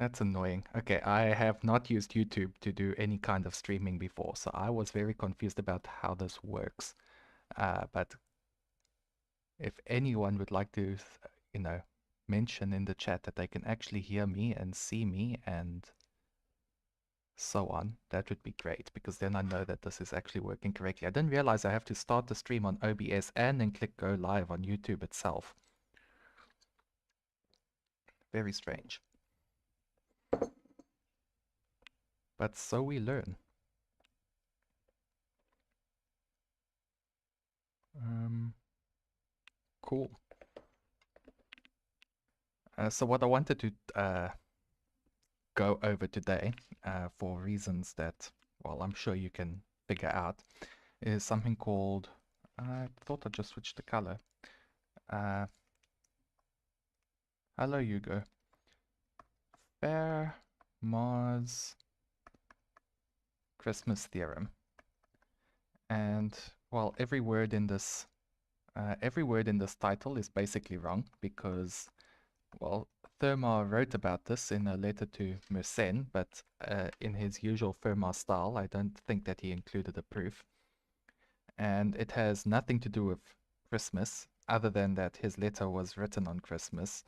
That's annoying. Okay, I have not used YouTube to do any kind of streaming before, so I was very confused about how this works. But if anyone would like to, you know, mention in the chat that they can actually hear me and see me and so on, that would be great, because then I know that this is actually working correctly. I didn't realize I have to start the stream on OBS and then click go live on YouTube itself. Very strange. But so we learn. Cool. So what I wanted to go over today, for reasons that, well, I'm sure you can figure out, is something called, I thought I just switched the color. Hello, Hugo. Fermat's Christmas theorem. And, well, every word in this title is basically wrong because, well, Fermat wrote about this in a letter to Mersenne, but in his usual Fermat style, I don't think that he included a proof. And it has nothing to do with Christmas, other than that his letter was written on Christmas.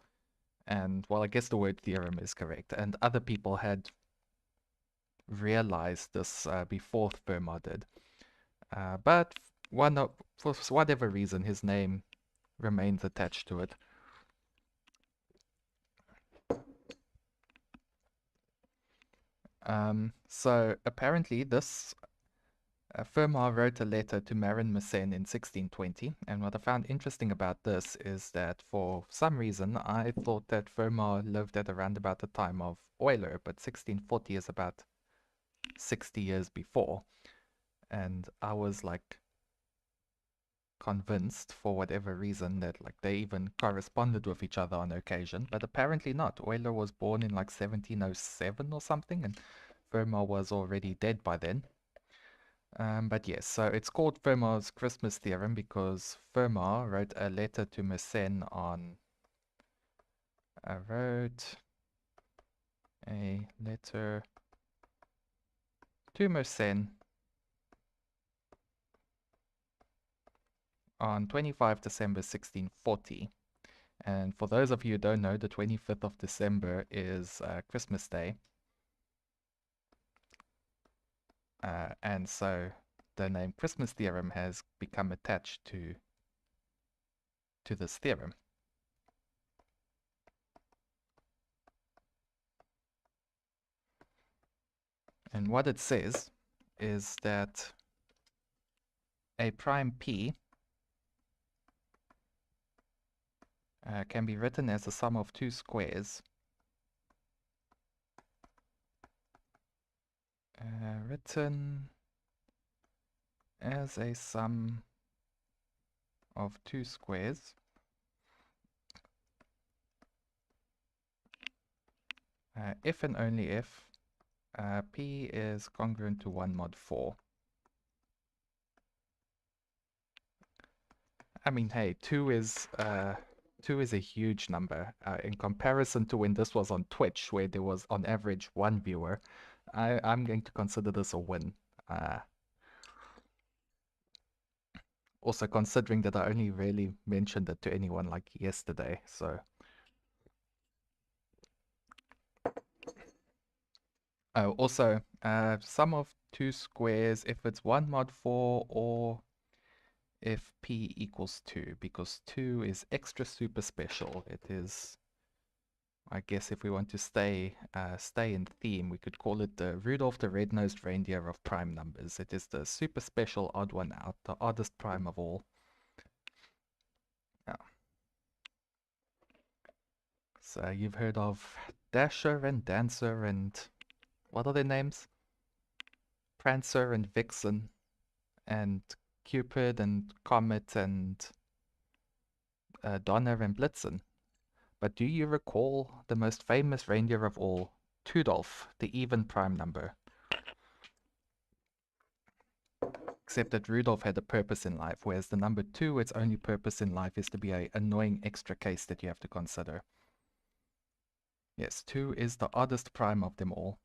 And, well, I guess the word theorem is correct. And other people had realized this before Fermat did. But for whatever reason, his name remains attached to it. So apparently this Fermat wrote a letter to Marin Mersenne in 1620, and what I found interesting about this is that for some reason I thought that Fermat lived at around about the time of Euler, but 1640 is about 60 years before, and I was like convinced for whatever reason that like they even corresponded with each other on occasion, but apparently not. Euler was born in like 1707 or something, and Fermat was already dead by then. But yes, so it's called Fermat's Christmas theorem because Fermat wrote a letter to Mersenne on. Wrote a letter to Mersenne on 25 December 1640. And for those of you who don't know, the 25th of December is Christmas Day. And so the name Christmas theorem has become attached to this theorem. And what it says is that a prime P can be written as the sum of two squares written as a sum of two squares if and only if P is congruent to 1 mod 4. I mean, hey, 2 is a huge number in comparison to when this was on Twitch, where there was on average 1 viewer. I'm going to consider this a win. Also considering that I only really mentioned it to anyone like yesterday, so. Oh, also, sum of two squares if it's 1 mod 4 or if P equals 2, because 2 is extra super special. It is, I guess if we want to stay in theme, we could call it the Rudolph the Red-Nosed Reindeer of prime numbers. It is the super special odd one out, the oddest prime of all. Yeah. So you've heard of Dasher and Dancer and what are their names? Prancer and Vixen and Cupid and Comet and Donner and Blitzen. But do you recall the most famous reindeer of all, Tudolf, the even prime number? Except that Rudolph had a purpose in life, whereas the number 2, its only purpose in life is to be an annoying extra case that you have to consider. Yes, 2 is the oddest prime of them all.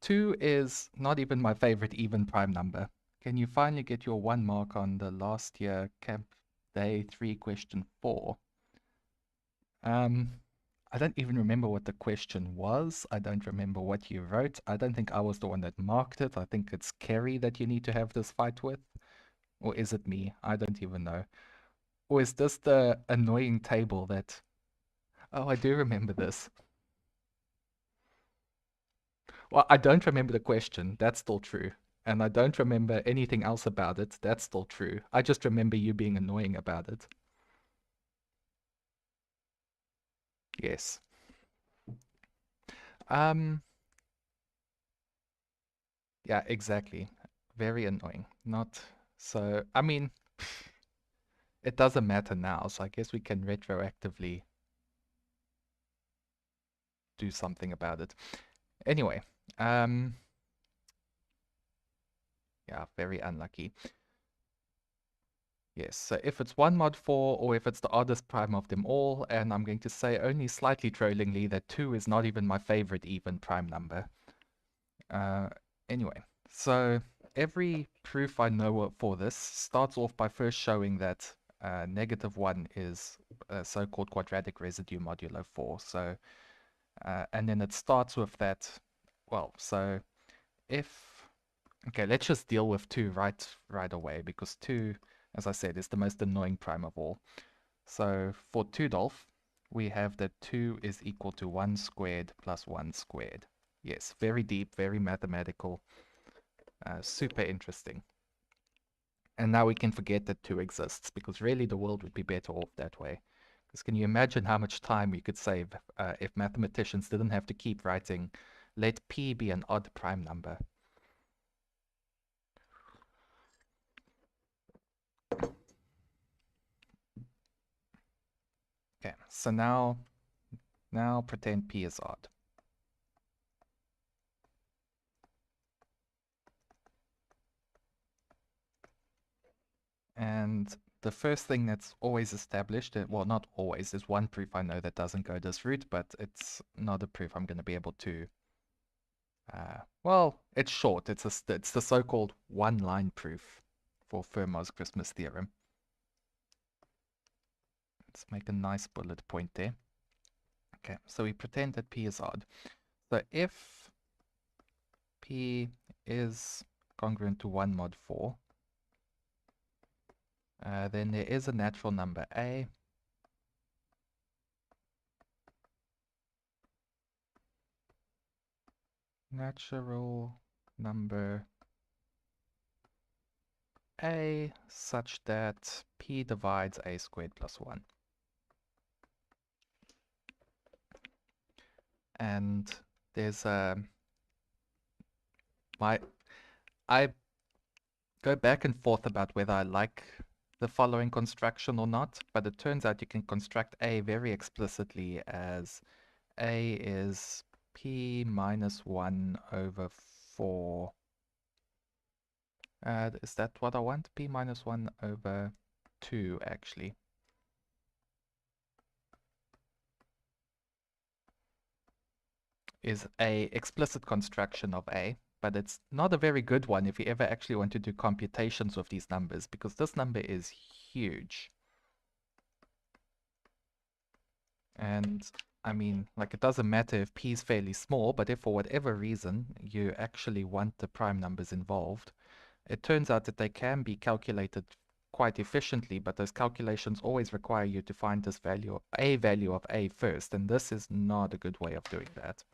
2 is not even my favorite even prime number. Can you finally get your 1 mark on the last year Camp Day 3 question 4? I don't even remember what the question was. I don't remember what you wrote. I don't think I was the one that marked it. I think it's Kerry that you need to have this fight with. Or is it me? I don't even know. Or is this the annoying table that... Oh, I do remember this. Well, I don't remember the question. That's still true. And I don't remember anything else about it. That's still true. I just remember you being annoying about it. Yes. Um, yeah, exactly. Very annoying. Not so, I mean, it doesn't matter now, so I guess we can retroactively do something about it. Anyway, yeah, very unlucky. Yes, so if it's 1 mod 4 or if it's the oddest prime of them all, and I'm going to say only slightly trollingly that 2 is not even my favorite even prime number. Uh, anyway, so every proof I know for this starts off by first showing that -1 is a so-called quadratic residue modulo 4. So, and then it starts with that, well, so if, okay, let's just deal with 2 right away, because 2, as I said, is the most annoying prime of all. So for 2 Dolph, we have that 2 is equal to 1 squared plus 1 squared. Yes, very deep, very mathematical, super interesting. And now we can forget that 2 exists, because really the world would be better off that way. Because can you imagine how much time we could save if mathematicians didn't have to keep writing, let p be an odd prime number. Okay, so now pretend p is odd. And the first thing that's always established, well, not always, there's one proof I know that doesn't go this route, but it's not a proof I'm going to be able to, well, it's short. It's the so-called one-line proof for Fermat's Christmas theorem. Let's make a nice bullet point there. Okay, so we pretend that p is odd. So if p is congruent to 1 mod 4, then there is a natural number a. Natural number a such that p divides a squared plus 1. And there's I go back and forth about whether I like the following construction or not, but it turns out you can construct a very explicitly as a is p minus 1 over 4. Is that what I want? P minus 1 over 2, actually. Is a explicit construction of a, but it's not a very good one if you ever actually want to do computations with these numbers, because this number is huge. And I mean, like, it doesn't matter if p is fairly small, but if for whatever reason you actually want the prime numbers involved, it turns out that they can be calculated quite efficiently, but those calculations always require you to find this value, a value of a first, and this is not a good way of doing that.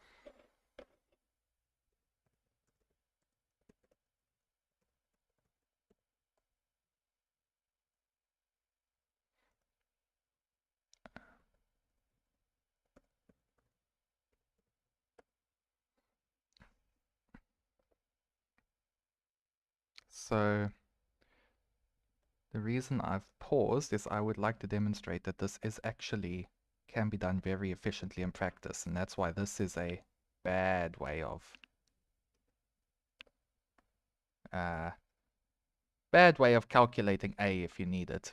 So the reason I've paused is I would like to demonstrate that this is actually can be done very efficiently in practice, and that's why this is a bad way of calculating a if you need it.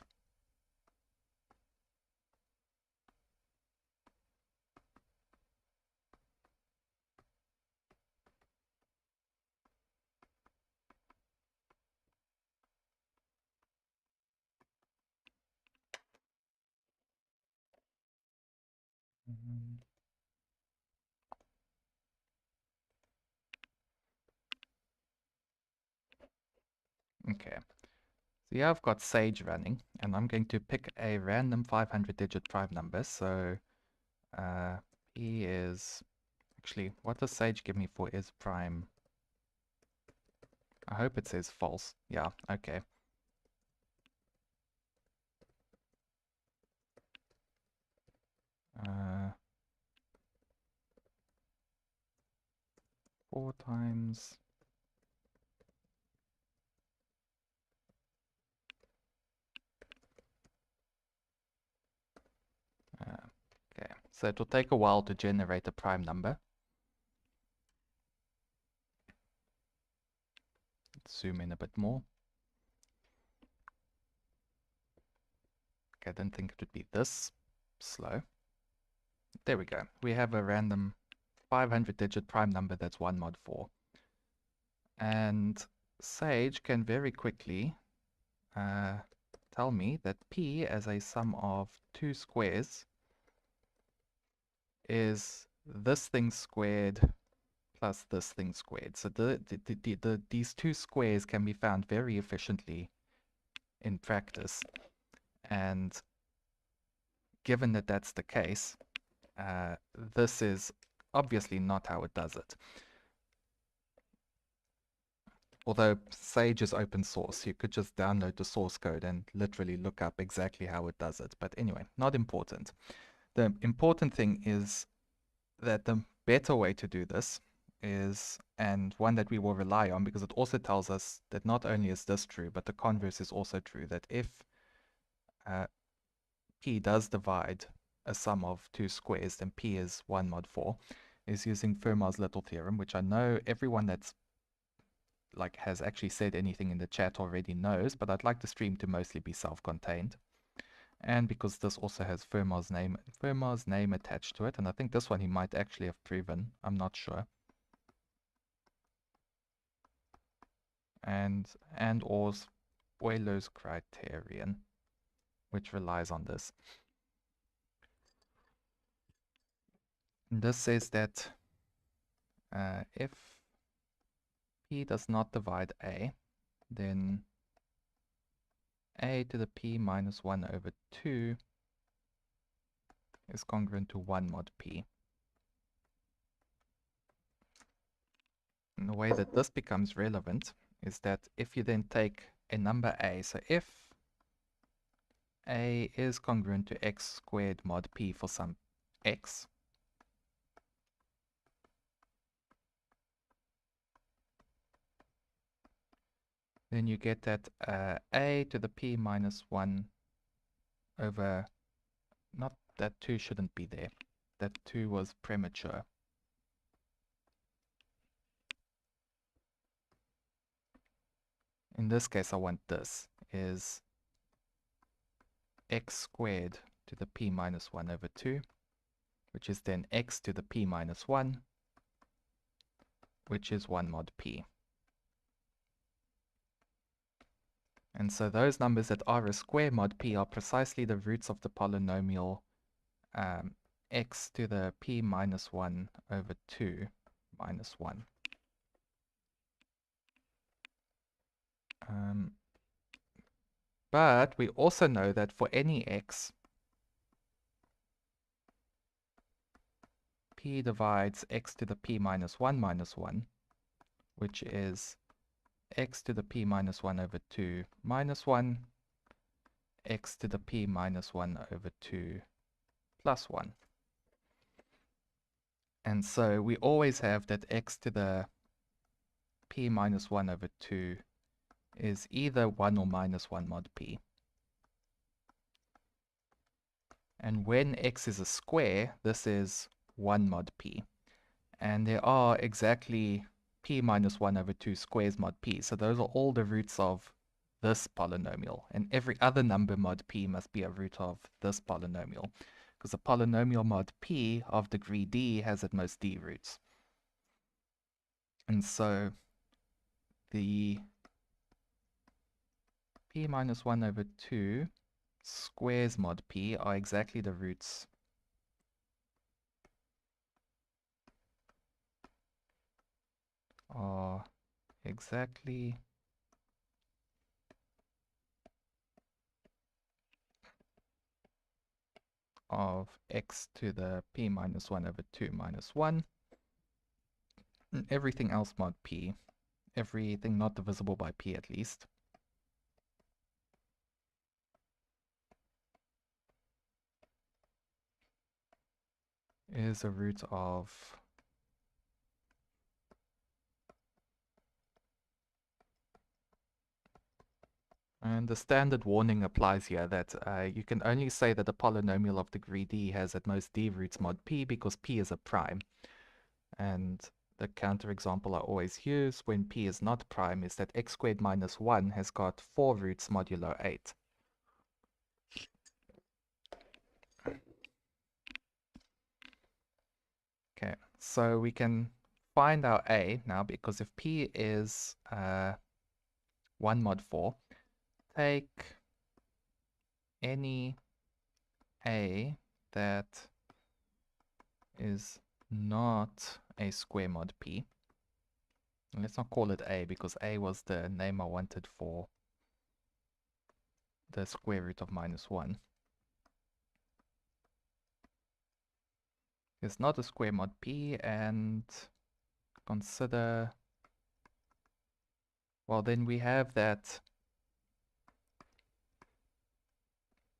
Okay, so here I've got Sage running, and I'm going to pick a random 500-digit prime number. So P is, actually, what does Sage give me for is prime? I hope it says false. Yeah, okay. Uh, 4 times. Okay, so it will take a while to generate a prime number. Let's zoom in a bit more. Okay, I didn't think it would be this slow. There we go. We have a random 500-digit prime number that's 1 mod 4. And Sage can very quickly tell me that P as a sum of 2 squares is this thing squared plus this thing squared. So these 2 squares can be found very efficiently in practice. And given that that's the case, this is obviously not how it does it. Although Sage is open source, you could just download the source code and literally look up exactly how it does it. But anyway, not important. The important thing is that the better way to do this is, and one that we will rely on, because it also tells us that not only is this true, but the converse is also true, that if P does divide a sum of 2 squares, then P is 1 mod 4, is using Fermat's little theorem, which I know everyone that's has actually said anything in the chat already knows, but I'd like the stream to mostly be self-contained. And because this also has Fermat's name attached to it, and I think this one he might actually have proven, I'm not sure. And Euler's criterion, which relies on this. And this says that if P does not divide A, then A to the P minus 1 over 2 is congruent to 1 mod P. And the way that this becomes relevant is that if you then take a number A, so if A is congruent to x squared mod P for some x, then you get that A to the P minus 1 over, not that 2 shouldn't be there, that 2 was premature. In this case, I want this, is x squared to the P minus 1 over 2, which is then x to the P minus 1, which is 1 mod P. And so those numbers that are a square mod P are precisely the roots of the polynomial x to the P minus 1 over 2 minus 1. But we also know that for any x, P divides x to the P minus 1, which is x to the P minus 1 over 2 minus 1, x to the P minus 1 over 2 plus 1. And so we always have that x to the P minus 1 over 2 is either 1 or minus 1 mod P. And when x is a square, this is 1 mod P. And there are exactly P minus 1 over 2 squares mod P. So those are all the roots of this polynomial. And every other number mod P must be a root of this polynomial, because a polynomial mod P of degree D has at most D roots. And so the P minus 1 over 2 squares mod P are exactly the roots are exactly of x to the p minus 1 over 2 minus 1, and everything else mod p, everything not divisible by p at least, is a root of and the standard warning applies here that you can only say that a polynomial of degree d has at most d roots mod p because p is a prime. And the counterexample I always use when p is not prime is that x squared minus 1 has got 4 roots modulo 8. Okay, so we can find our a now, because if p is 1 mod 4, take any a that is not a square mod p. Let's not call it a because a was the name I wanted for the square root of minus 1. It's not a square mod p, and consider, well, then we have that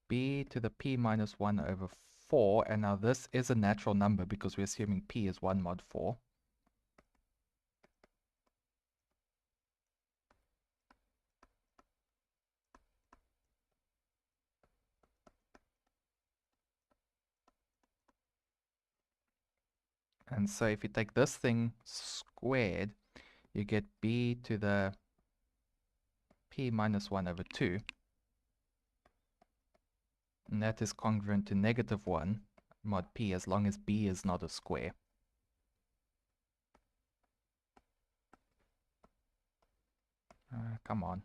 b to the p minus 1 over 4, and now this is a natural number because we're assuming p is 1 mod 4. And so if you take this thing squared, you get b to the p minus 1 over 2. And that is congruent to negative 1 mod p as long as b is not a square. Come on.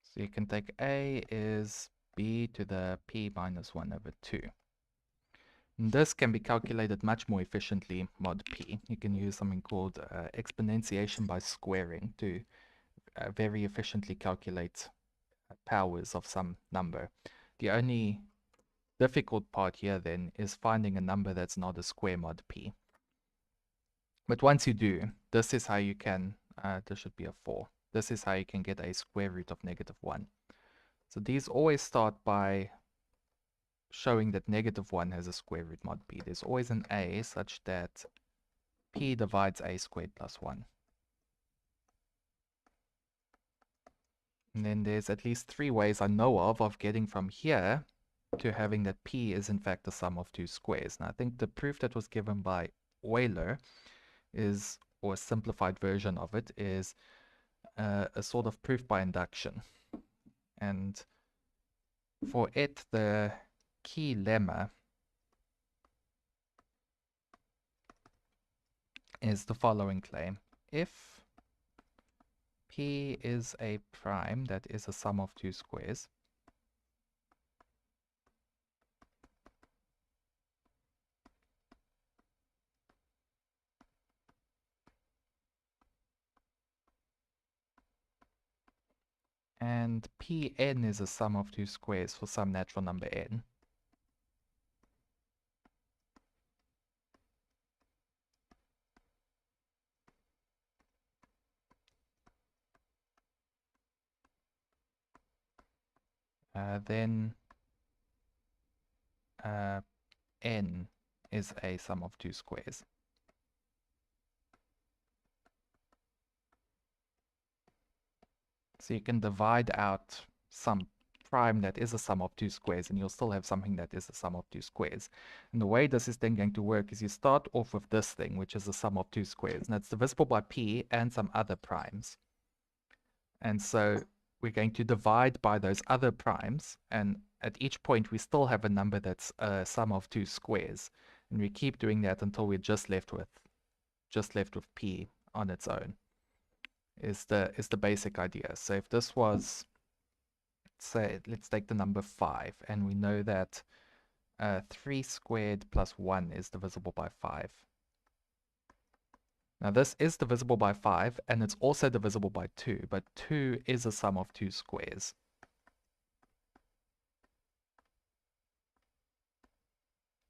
So you can take a is b to the p minus 1 over 2. And this can be calculated much more efficiently, mod p. You can use something called exponentiation by squaring to very efficiently calculate powers of some number. The only difficult part here then is finding a number that's not a square mod p. But once you do, this is how you can, this should be a 4. This is how you can get a square root of negative 1. So these always start by showing that negative 1 has a square root mod p. There's always an a such that p divides a squared plus 1. And then there's at least 3 ways I know of getting from here to having that p is in fact the sum of 2 squares. Now I think the proof that was given by Euler is, or a simplified version of it, is a sort of proof by induction. And for it, the key lemma is the following claim. If p is a prime that is a sum of 2 squares, and Pn is a sum of 2 squares for some natural number n, then n is a sum of 2 squares. So you can divide out some prime that is a sum of 2 squares, and you'll still have something that is a sum of 2 squares. And the way this is then going to work is you start off with this thing, which is a sum of 2 squares, and that's divisible by p and some other primes. And so we're going to divide by those other primes, and at each point we still have a number that's a sum of 2 squares. And we keep doing that until we're just left with p on its own. Is the basic idea. So if this was, say, let's take the number 5, and we know that 3 squared plus 1 is divisible by 5. Now this is divisible by 5, and it's also divisible by 2, but 2 is a sum of 2 squares.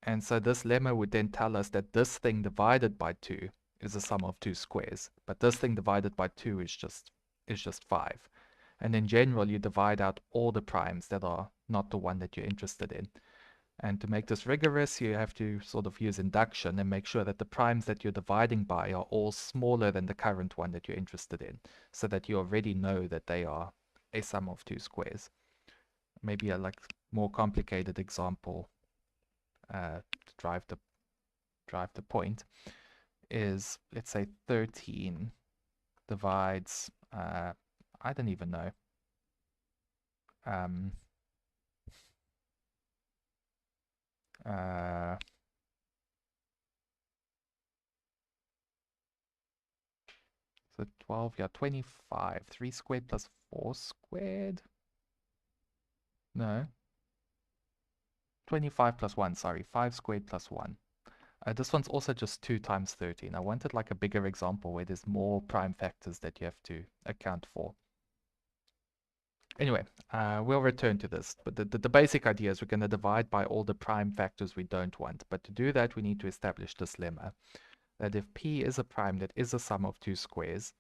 And so this lemma would then tell us that this thing divided by 2 is a sum of 2 squares, but this thing divided by 2 is just 5. And in general, you divide out all the primes that are not the one that you're interested in. And to make this rigorous, you have to sort of use induction and make sure that the primes that you're dividing by are all smaller than the current one that you're interested in, so that you already know that they are a sum of 2 squares. Maybe a more complicated example to drive the point is, let's say 13 divides, I don't even know, so 12, yeah, 25. 3 squared plus 4 squared? No. 25 plus 1, sorry. 5 squared plus 1. This one's also just 2 times 13. I wanted like a bigger example where there's more prime factors that you have to account for. Anyway, we'll return to this. But the basic idea is we're going to divide by all the prime factors we don't want. But to do that, we need to establish this lemma, that if p is a prime that is a sum of 2 squares,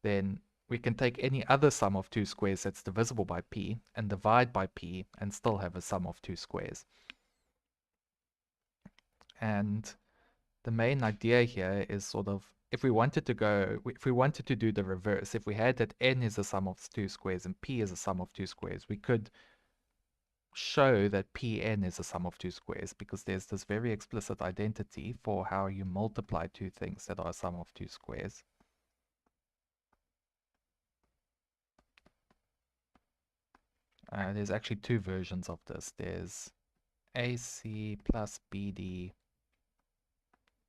then we can take any other sum of 2 squares that's divisible by p and divide by p and still have a sum of 2 squares. And the main idea here is sort of, if we wanted to do the reverse, if we had that n is a sum of 2 squares and p is a sum of 2 squares, we could show that Pn is a sum of 2 squares, because there's this very explicit identity for how you multiply two things that are a sum of 2 squares. There's actually two versions of this. There's AC plus BD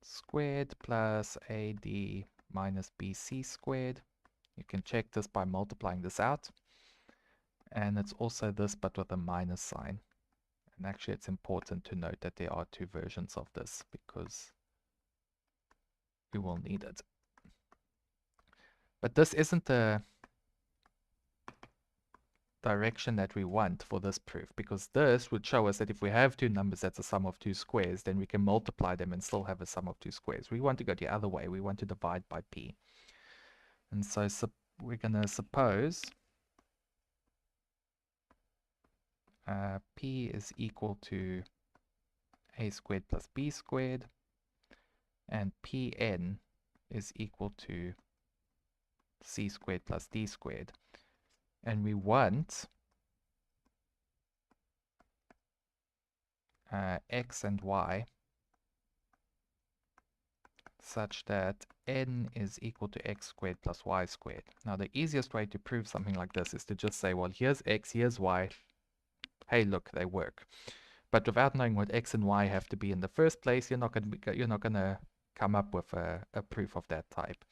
squared plus AD minus BC squared. You can check this by multiplying this out. And it's also this, but with a minus sign. And actually, it's important to note that there are two versions of this, because we will need it. But this isn't the direction that we want for this proof, because this would show us that if we have two numbers that's a sum of 2 squares, then we can multiply them and still have a sum of 2 squares. We want to go the other way. We want to divide by p. And so we're going to suppose p is equal to a squared plus b squared, and pn is equal to c squared plus d squared. And we want x and y such that n is equal to x squared plus y squared. Now, the easiest way to prove something like this is to just say, well, here's x, here's y. Hey, look, they work. But without knowing what x and y have to be in the first place, you're not going to come up with a proof of that type.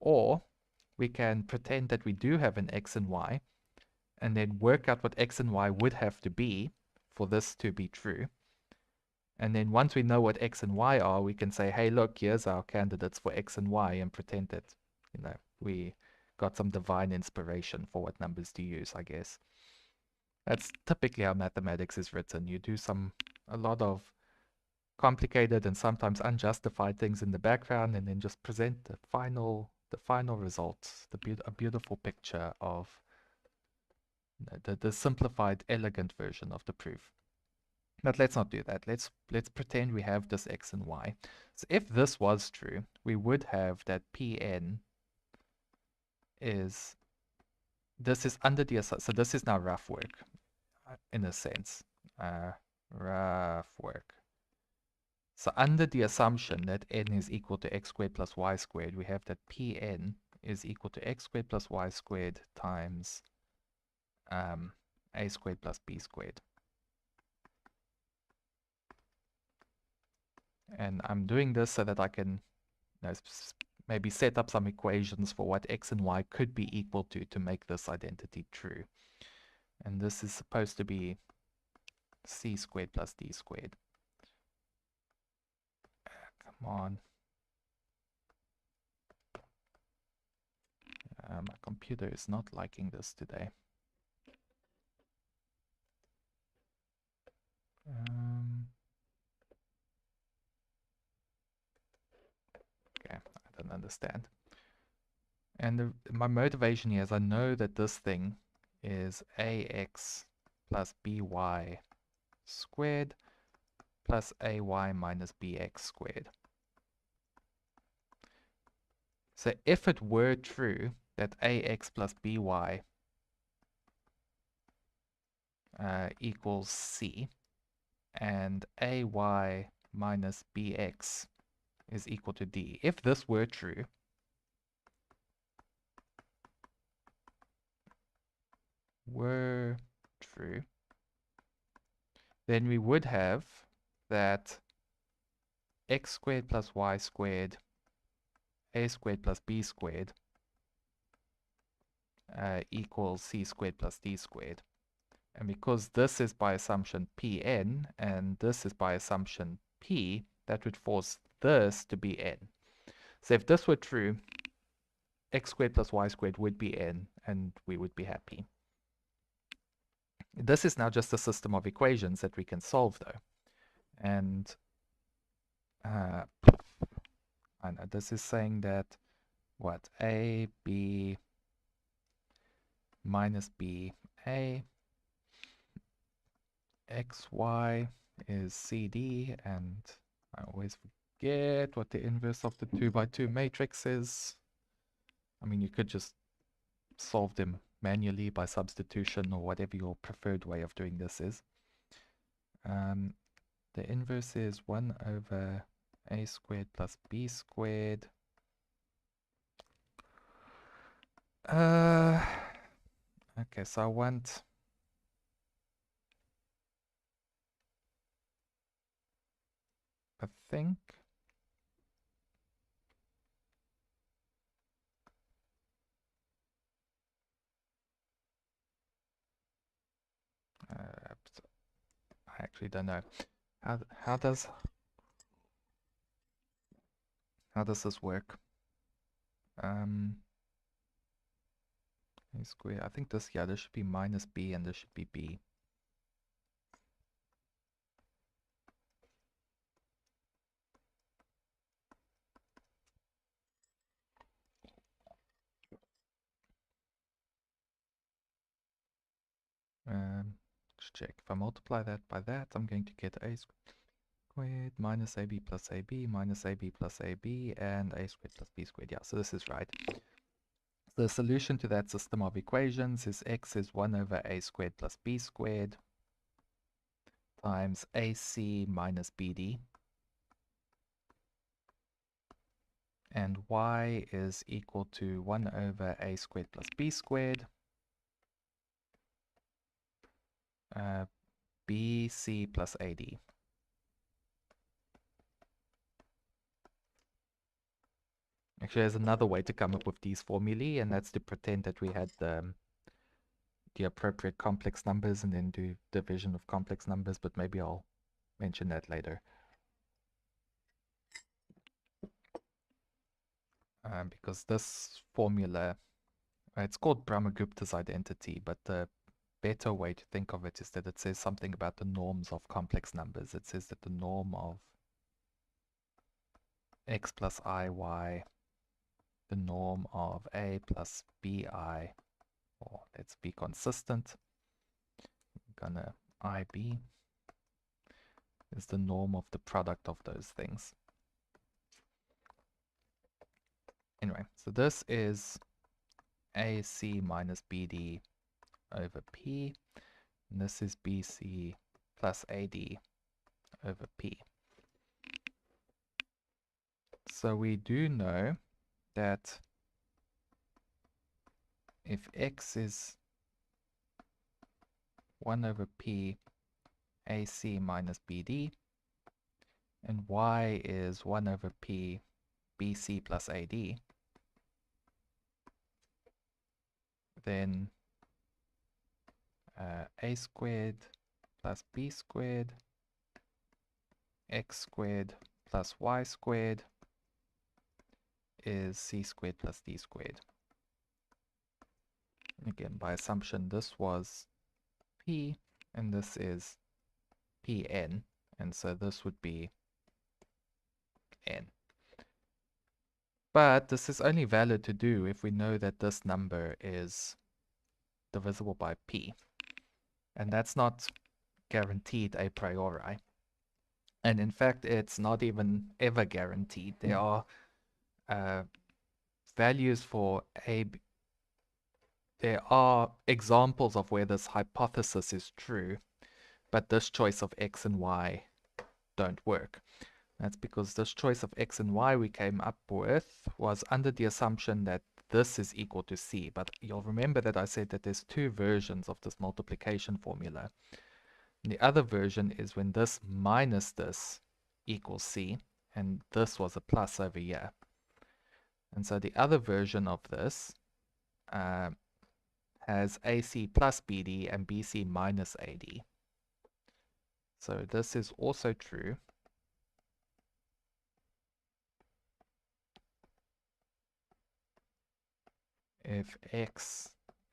Or we can pretend that we do have an x and y, and then work out what x and y would have to be for this to be true. And then once we know what x and y are, we can say, hey, look, here's our candidates for x and y, and pretend that, we got some divine inspiration for what numbers to use, I guess. That's typically how mathematics is written. You do a lot of complicated and sometimes unjustified things in the background, and then just present the final results, a beautiful picture of the simplified, elegant version of the proof. But let's not do that. Let's pretend we have this x and y. So if this was true, we would have that Pn is, this is under the, so this is now rough work, in a sense. Rough work. So under the assumption that n is equal to x squared plus y squared, we have that Pn is equal to x squared plus y squared times a squared plus b squared. And I'm doing this so that I can maybe set up some equations for what x and y could be equal to make this identity true. And this is supposed to be c squared plus d squared. Come on. My computer is not liking this today. Okay, I don't understand. And my motivation here is I know that this thing is ax plus by squared plus ay minus bx squared. So if it were true that ax plus by equals c and ay minus bx is equal to d, if this were true, then we would have that x squared plus y squared, a squared plus b squared equals c squared plus d squared. And because this is by assumption Pn and this is by assumption P, that would force this to be n. So if this were true, x squared plus y squared would be n and we would be happy. This is now just a system of equations that we can solve though. And I know this is saying that what? A, B minus B, A, X, Y is CD, and I always forget what the inverse of the 2 by 2 matrix is. I mean, you could just solve them manually by substitution or whatever your preferred way of doing this is. The inverse is 1 over a squared plus b squared. Okay, so I want I think I actually don't know. How does this work? A square. I think this should be minus b and this should be b. Let's check. If I multiply that by that, I'm going to get a squared minus ab plus ab minus ab plus ab and a squared plus b squared. Yeah, so this is right. The solution to that system of equations is x is 1 over a squared plus b squared times ac minus bd, and y is equal to 1 over a squared plus b squared bc plus ad. Actually, there's another way to come up with these formulae, and that's to pretend that we had the appropriate complex numbers and then do division of complex numbers, but maybe I'll mention that later. Because this formula, it's called Brahmagupta's identity, but the better way to think of it is that it says something about the norms of complex numbers. It says that the norm of x plus iy, the norm of a plus bi, or let's be consistent, we're gonna ib is the norm of the product of those things. Anyway, so this is AC minus BD over P, and this is BC plus AD over P. So we do know that if X is 1 over P AC minus BD, and y is 1 over p bc plus ad, then a squared plus b squared x squared plus y squared is c squared plus d squared. Again, by assumption, this was p, and this is pn, and so this would be n. But this is only valid to do if we know that this number is divisible by p. And that's not guaranteed a priori. And in fact, it's not even ever guaranteed. There are values for a. There are examples of where this hypothesis is true, but this choice of x and y don't work. That's because this choice of x and y we came up with was under the assumption that this is equal to c. But you'll remember that I said that there's two versions of this multiplication formula. And the other version is when this minus this equals c, and this was a plus over here. And so the other version of this has AC plus BD and BC minus AD. So this is also true if x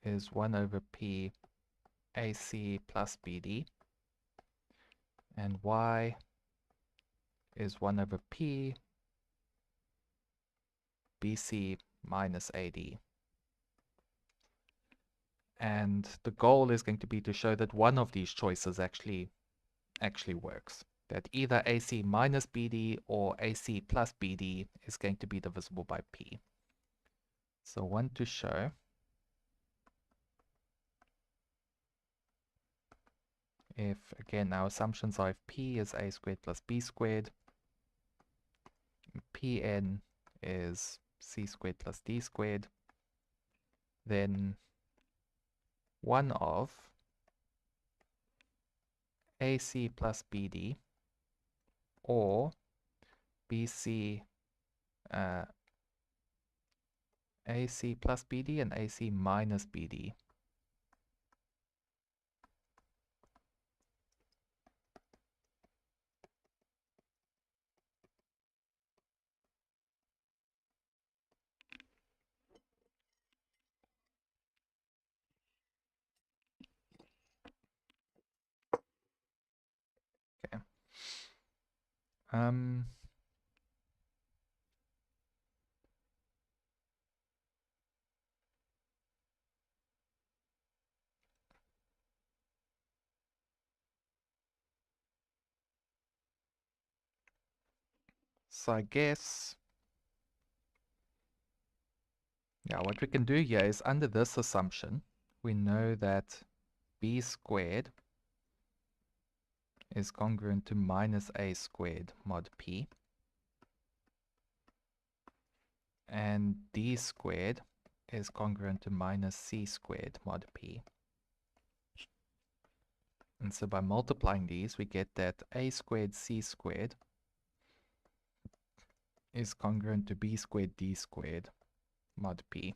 is 1 over p AC plus BD and y is 1 over p BC minus AD. And the goal is going to be to show that one of these choices actually works. That either AC minus BD or AC plus BD is going to be divisible by P. So want to show if, again, our assumptions are if P is A squared plus B squared, Pn is C squared plus D squared, then one of AC plus BD or BC AC plus BD and AC minus BD okay. So I guess, yeah, what we can do here is under this assumption, we know that b squared is congruent to minus a squared mod p, and d squared is congruent to minus c squared mod p. And so by multiplying these, we get that a squared c squared is congruent to b squared d squared mod p.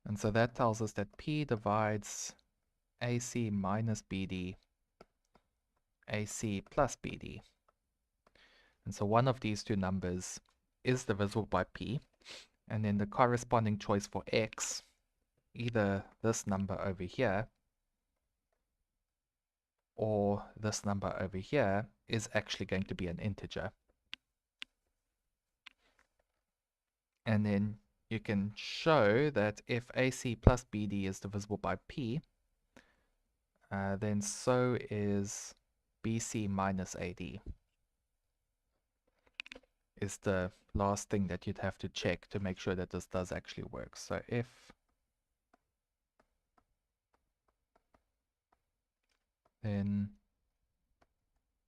And so that tells us that p divides AC minus BD, AC plus BD. And so one of these two numbers is divisible by P. And then the corresponding choice for X, either this number over here or this number over here, is actually going to be an integer. And then you can show that if AC plus BD is divisible by P, then so is BC minus AD. Is the last thing that you'd have to check to make sure that this does actually work. So if then,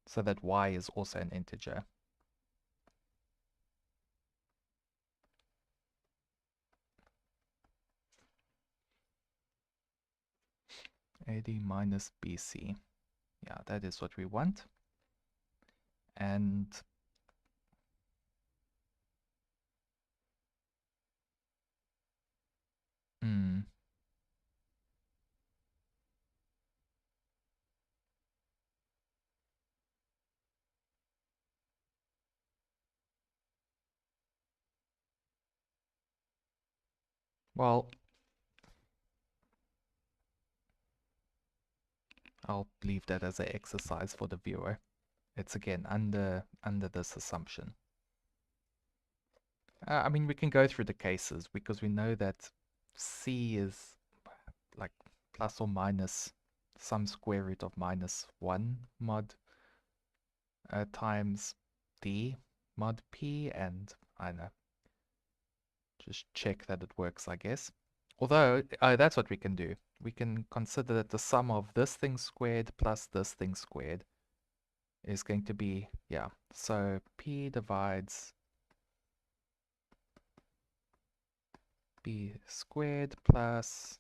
so that y is also an integer. AD minus BC. Yeah, that is what we want. And hmm, well, I'll leave that as an exercise for the viewer. It's again under this assumption. I mean, we can go through the cases because we know that C is like plus or minus some square root of minus 1 mod times D mod P, and I don't know, just check that it works, I guess. Although, that's what we can do. We can consider that the sum of this thing squared plus this thing squared is going to be, yeah, so P divides B squared plus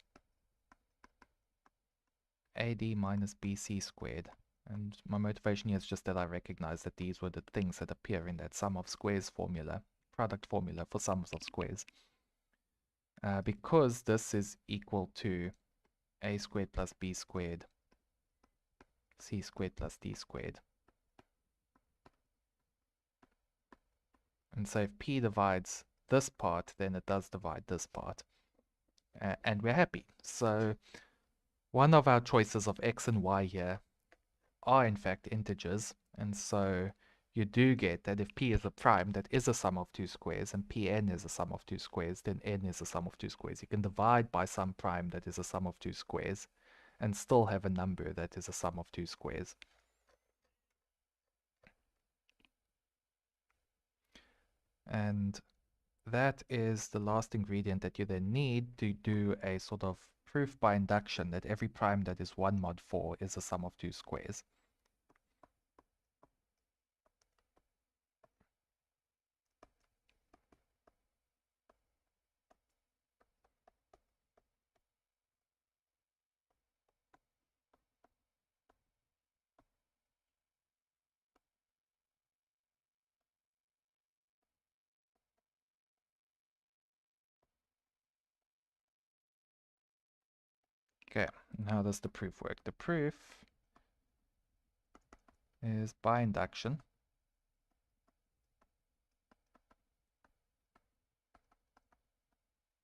AD minus BC squared. And my motivation here is just that I recognize that these were the things that appear in that sum of squares formula, product formula for sums of squares. Because this is equal to A squared plus B squared, C squared plus D squared. And so if P divides this part, then it does divide this part. And we're happy. So one of our choices of X and Y here are in fact integers, and so you do get that if P is a prime that is a sum of two squares and Pn is a sum of two squares, then n is a sum of two squares. You can divide by some prime that is a sum of two squares and still have a number that is a sum of two squares. And that is the last ingredient that you then need to do a sort of proof by induction that every prime that is 1 mod 4 is a sum of two squares. Okay, and how does the proof work? The proof is by induction.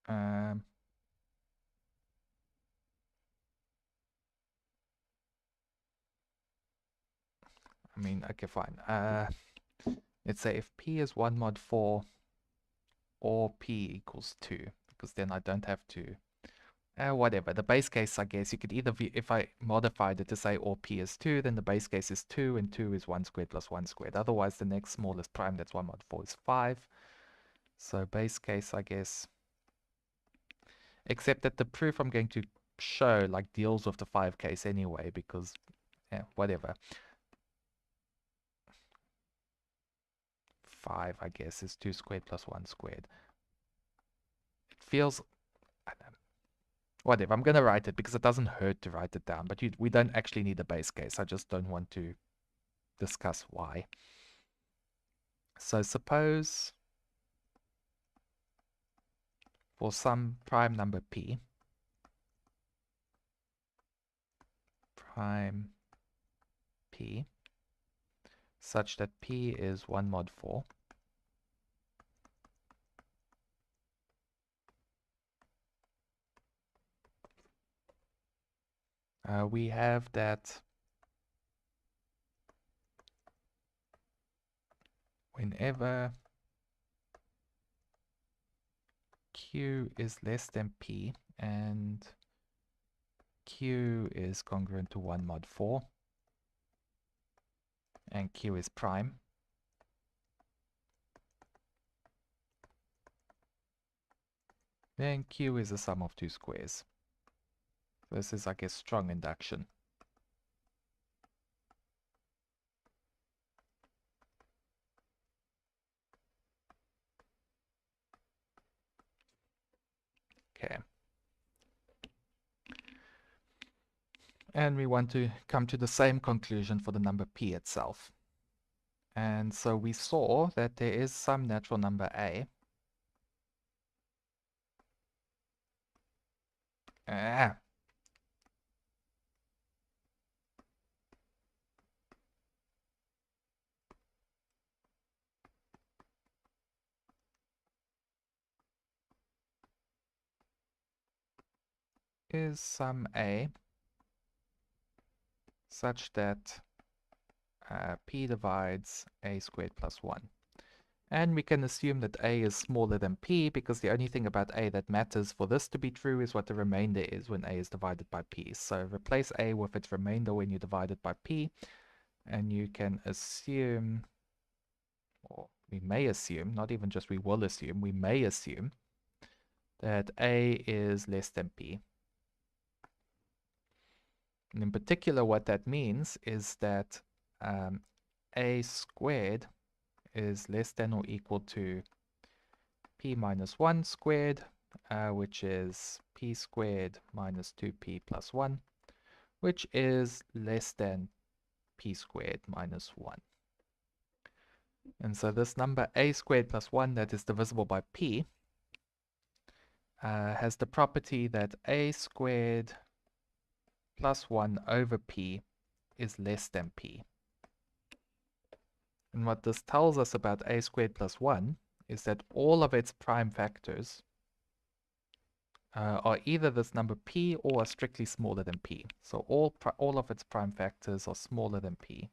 I mean, okay, fine. Let's say if P is 1 mod 4 or P equals 2, because then I don't have to, whatever. The base case, I guess, you could either, if I modified it to say or P is 2, then the base case is 2, and 2 is 1 squared plus 1 squared. Otherwise, the next smallest prime that's 1 mod 4 is 5. So base case, I guess, except that the proof I'm going to show, like, deals with the 5 case anyway, because, yeah, whatever. 5, I guess, is 2 squared plus 1 squared. It feels, I don't know, whatever, I'm going to write it because it doesn't hurt to write it down, but we don't actually need a base case. I just don't want to discuss why. So suppose for some prime number P, prime P, such that P is 1 mod 4, we have that whenever Q is less than P and Q is congruent to 1 mod 4 and Q is prime, then Q is a sum of two squares. This is, I guess, strong induction. Okay. And we want to come to the same conclusion for the number p itself. And so we saw that there is some natural number a is some a such that p divides a squared plus 1. And we can assume that a is smaller than p because the only thing about a that matters for this to be true is what the remainder is when a is divided by p. So replace a with its remainder when you divide it by p, and you can assume, or we may assume, not even just we will assume, we may assume that a is less than p. And in particular, what that means is that a squared is less than or equal to p minus 1 squared, which is p squared minus 2p plus 1, which is less than p squared minus 1. And so this number a squared plus 1 that is divisible by p has the property that a squared plus 1 over p is less than p. And what this tells us about a squared plus 1 is that all of its prime factors are either this number p or are strictly smaller than p. So all of its prime factors are smaller than p.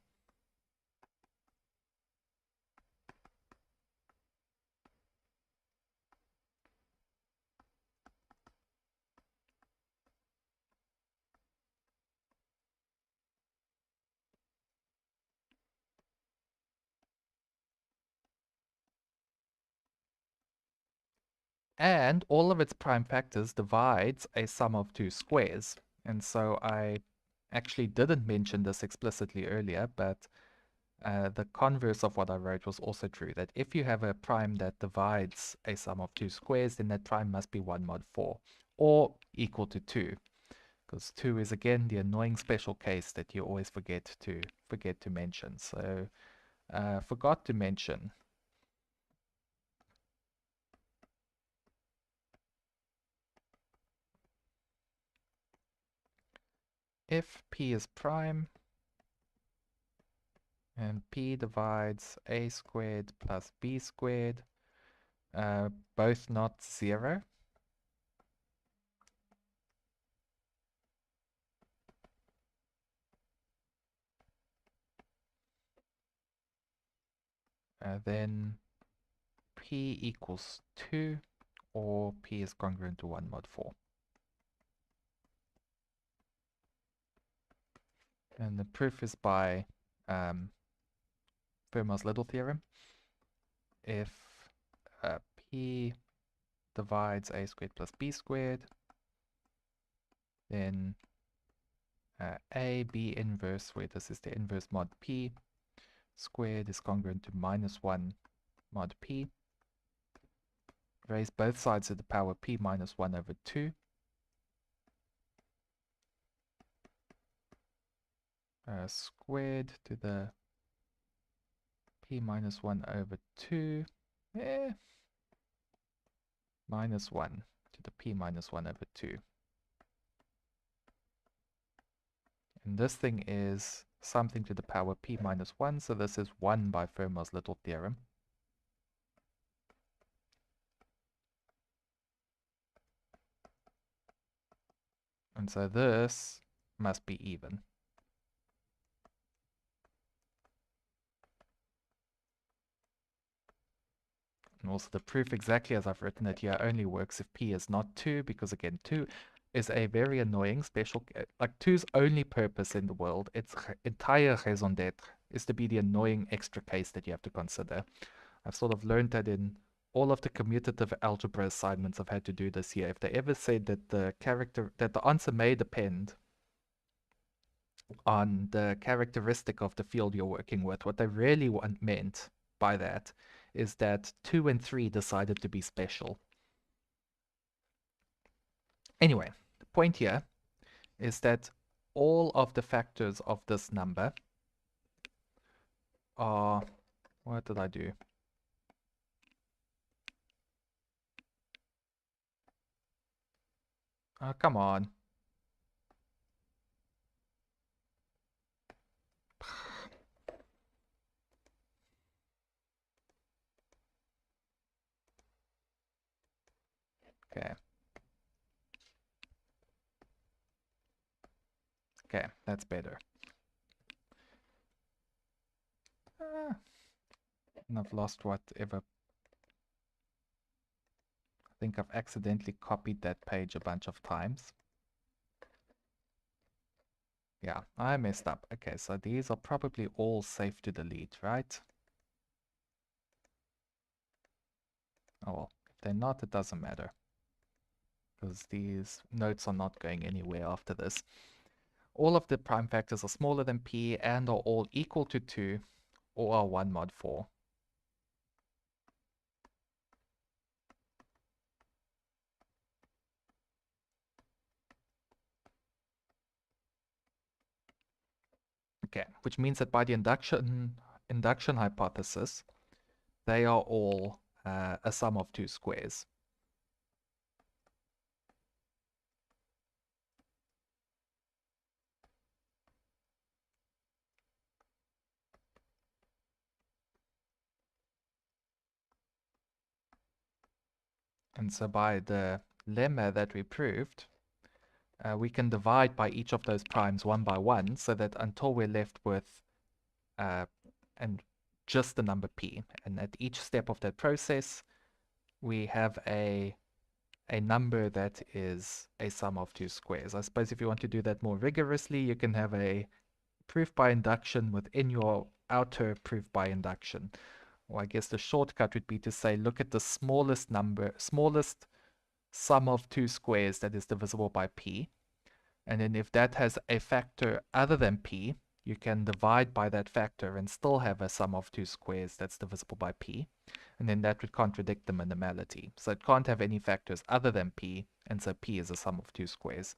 And all of its prime factors divides a sum of two squares. And so I actually didn't mention this explicitly earlier, but the converse of what I wrote was also true, that if you have a prime that divides a sum of two squares, then that prime must be 1 mod 4, or equal to 2, because 2 is again the annoying special case that you always forget to mention. So forgot to mention if p is prime and p divides a squared plus b squared, both not 0, then p equals 2, or p is congruent to 1 mod 4. And the proof is by Fermat's little theorem. If p divides a squared plus b squared, then a b inverse, where this is the inverse mod p, squared is congruent to minus 1 mod p. Raise both sides to the power p minus 1 over 2. Squared to the p minus 1 over 2, minus 1 to the p minus 1 over 2. And this thing is something to the power p minus 1, so this is 1 by Fermat's little theorem. And so this must be even. And also the proof, exactly as I've written it here, only works if p is not 2, because again 2 is a very annoying special, like 2's only purpose in the world, its entire raison d'etre, is to be the annoying extra case that you have to consider. I've sort of learned that in all of the commutative algebra assignments I've had to do this year. If they ever said that the answer may depend on the characteristic of the field you're working with, what they really meant by that is that 2 and 3 decided to be special. Anyway, the point here is that all of the factors of this number are, what did I do? Oh, come on. Okay. Okay, that's better. And I've lost whatever. I think I've accidentally copied that page a bunch of times. Yeah, I messed up. Okay, so these are probably all safe to delete, right? Oh well, if they're not, it doesn't matter, because these notes are not going anywhere after this. All of the prime factors are smaller than p and are all equal to 2 or are 1 mod 4. Okay, which means that by the induction hypothesis, they are all a sum of 2 squares. And so by the lemma that we proved, we can divide by each of those primes one by one, so that until we're left with and just the number p. And at each step of that process, we have a number that is a sum of 2 squares. I suppose if you want to do that more rigorously, you can have a proof by induction within your outer proof by induction. Or I guess the shortcut would be to say, look at the smallest sum of 2 squares that is divisible by p. And then if that has a factor other than p, you can divide by that factor and still have a sum of 2 squares that's divisible by p. And then that would contradict the minimality. So it can't have any factors other than p, and so p is a sum of 2 squares.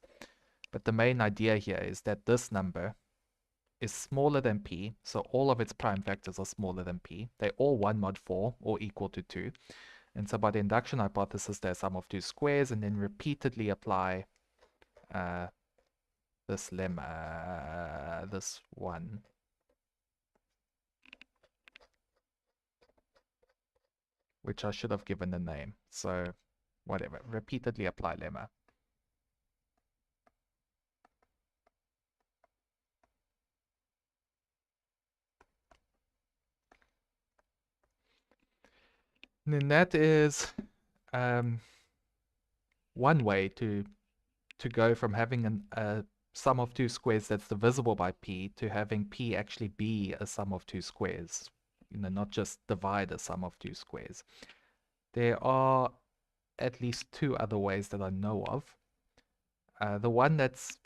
But the main idea here is that this number is smaller than p, so all of its prime factors are smaller than p. They're all 1 mod 4 or equal to 2. And so by the induction hypothesis, they're a sum of 2 squares, and then repeatedly apply this lemma, this one. Which I should have given a name. So whatever, repeatedly apply lemma. And then that is one way to go from having a sum of 2 squares that's divisible by p to having p actually be a sum of 2 squares. Not just divide a sum of 2 squares. There are at least 2 other ways that I know of. The one that's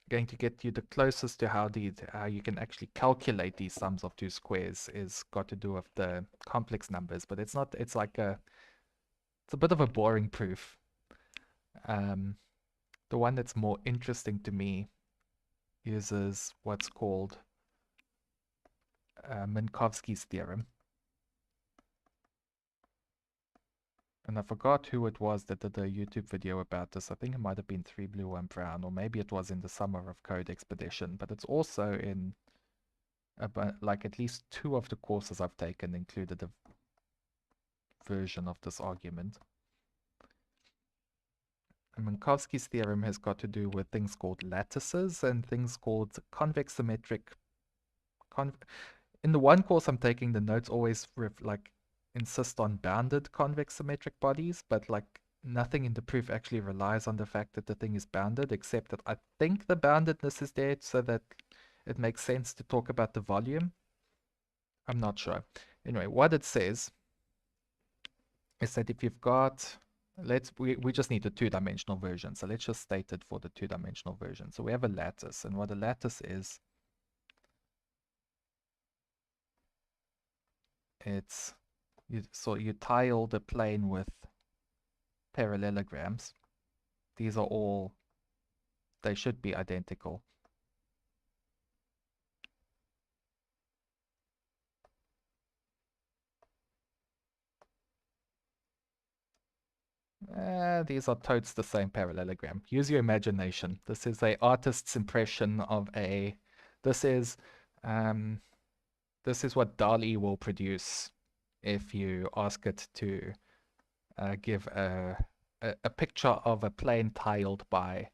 going to get you the closest to how you can actually calculate these sums of 2 squares is got to do with the complex numbers, but it's a bit of a boring proof. The one that's more interesting to me uses what's called Minkowski's theorem. And I forgot who it was that did a YouTube video about this. I think it might have been 3 Blue 1 Brown, or maybe it was in the Summer of Code Expedition, but it's also in like at least 2 of the courses I've taken included a version of this argument. And Minkowski's theorem has got to do with things called lattices and things called convex symmetric. In the one course I'm taking, the notes always insist on bounded convex symmetric bodies, but like nothing in the proof actually relies on the fact that the thing is bounded, except that I think the boundedness is there so that it makes sense to talk about the volume. I'm not sure. Anyway, what it says is that if you've got, we just need a 2-dimensional version. So let's just state it for the 2-dimensional version. So we have a lattice, and what a lattice is, it's you tile the plane with parallelograms. These are all they should be identical. These are totes the same parallelogram. Use your imagination. This is a artist's impression of a. This is what DALL-E will produce if you ask it to give a picture of a plane tiled by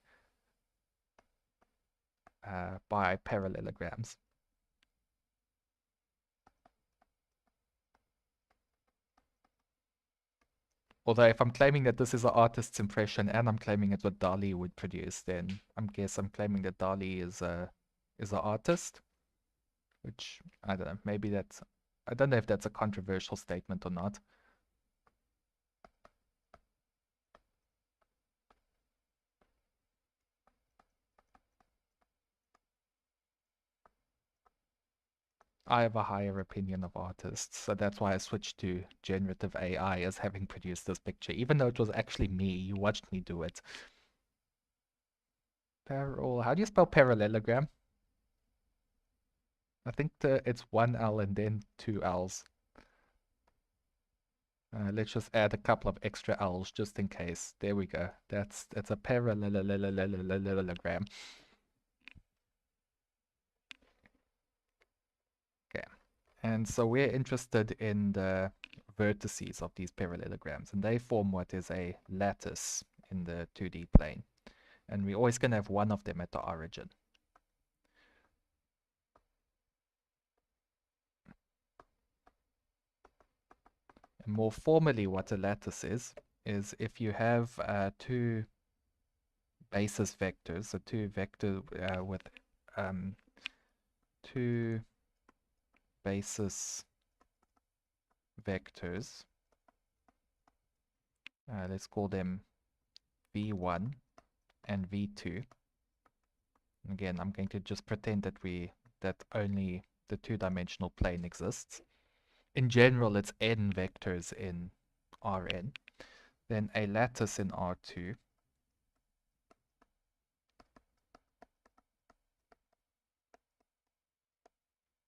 parallelograms. Although if I'm claiming that this is an artist's impression and I'm claiming it's what DALL-E would produce, then I'm claiming that DALL-E is an artist, which I don't know. Maybe I don't know if that's a controversial statement or not. I have a higher opinion of artists, so that's why I switched to generative AI as having produced this picture, even though it was actually me. You watched me do it. How do you spell parallelogram? I think it's one L and then two L's. Let's just add a couple of extra L's just in case. There we go. That's a parallelogram. Okay. And so we're interested in the vertices of these parallelograms, and they form what is a lattice in the 2D plane. And we're always going to have one of them at the origin. And more formally, what a lattice is if you have two basis vectors, so two vectors with two basis vectors, let's call them v1 and v2. Again, I'm going to just pretend that only the two-dimensional plane exists. In general, it's n vectors in Rn. Then a lattice in R2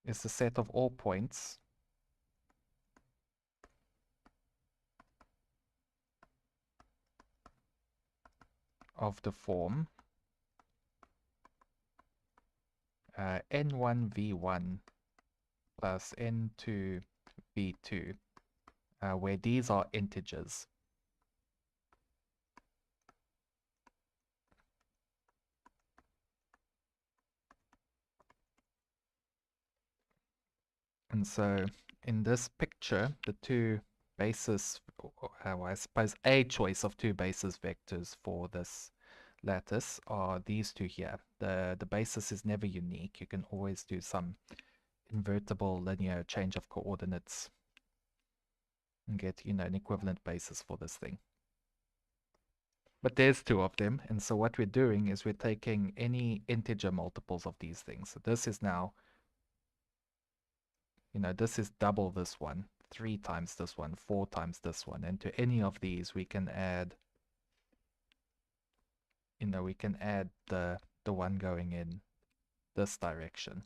is the set of all points of the form n1 v1 plus n2 v2, where these are integers. And so in this picture, the two basis, well, I suppose a choice of two basis vectors for this lattice are these two here. The basis is never unique. You can always do some invertible linear change of coordinates and get, an equivalent basis for this thing. But there's two of them, and so what we're doing is we're taking any integer multiples of these things. So this is now, this is double this one, 3 times this one, 4 times this one, and to any of these we can add, we can add the one going in this direction.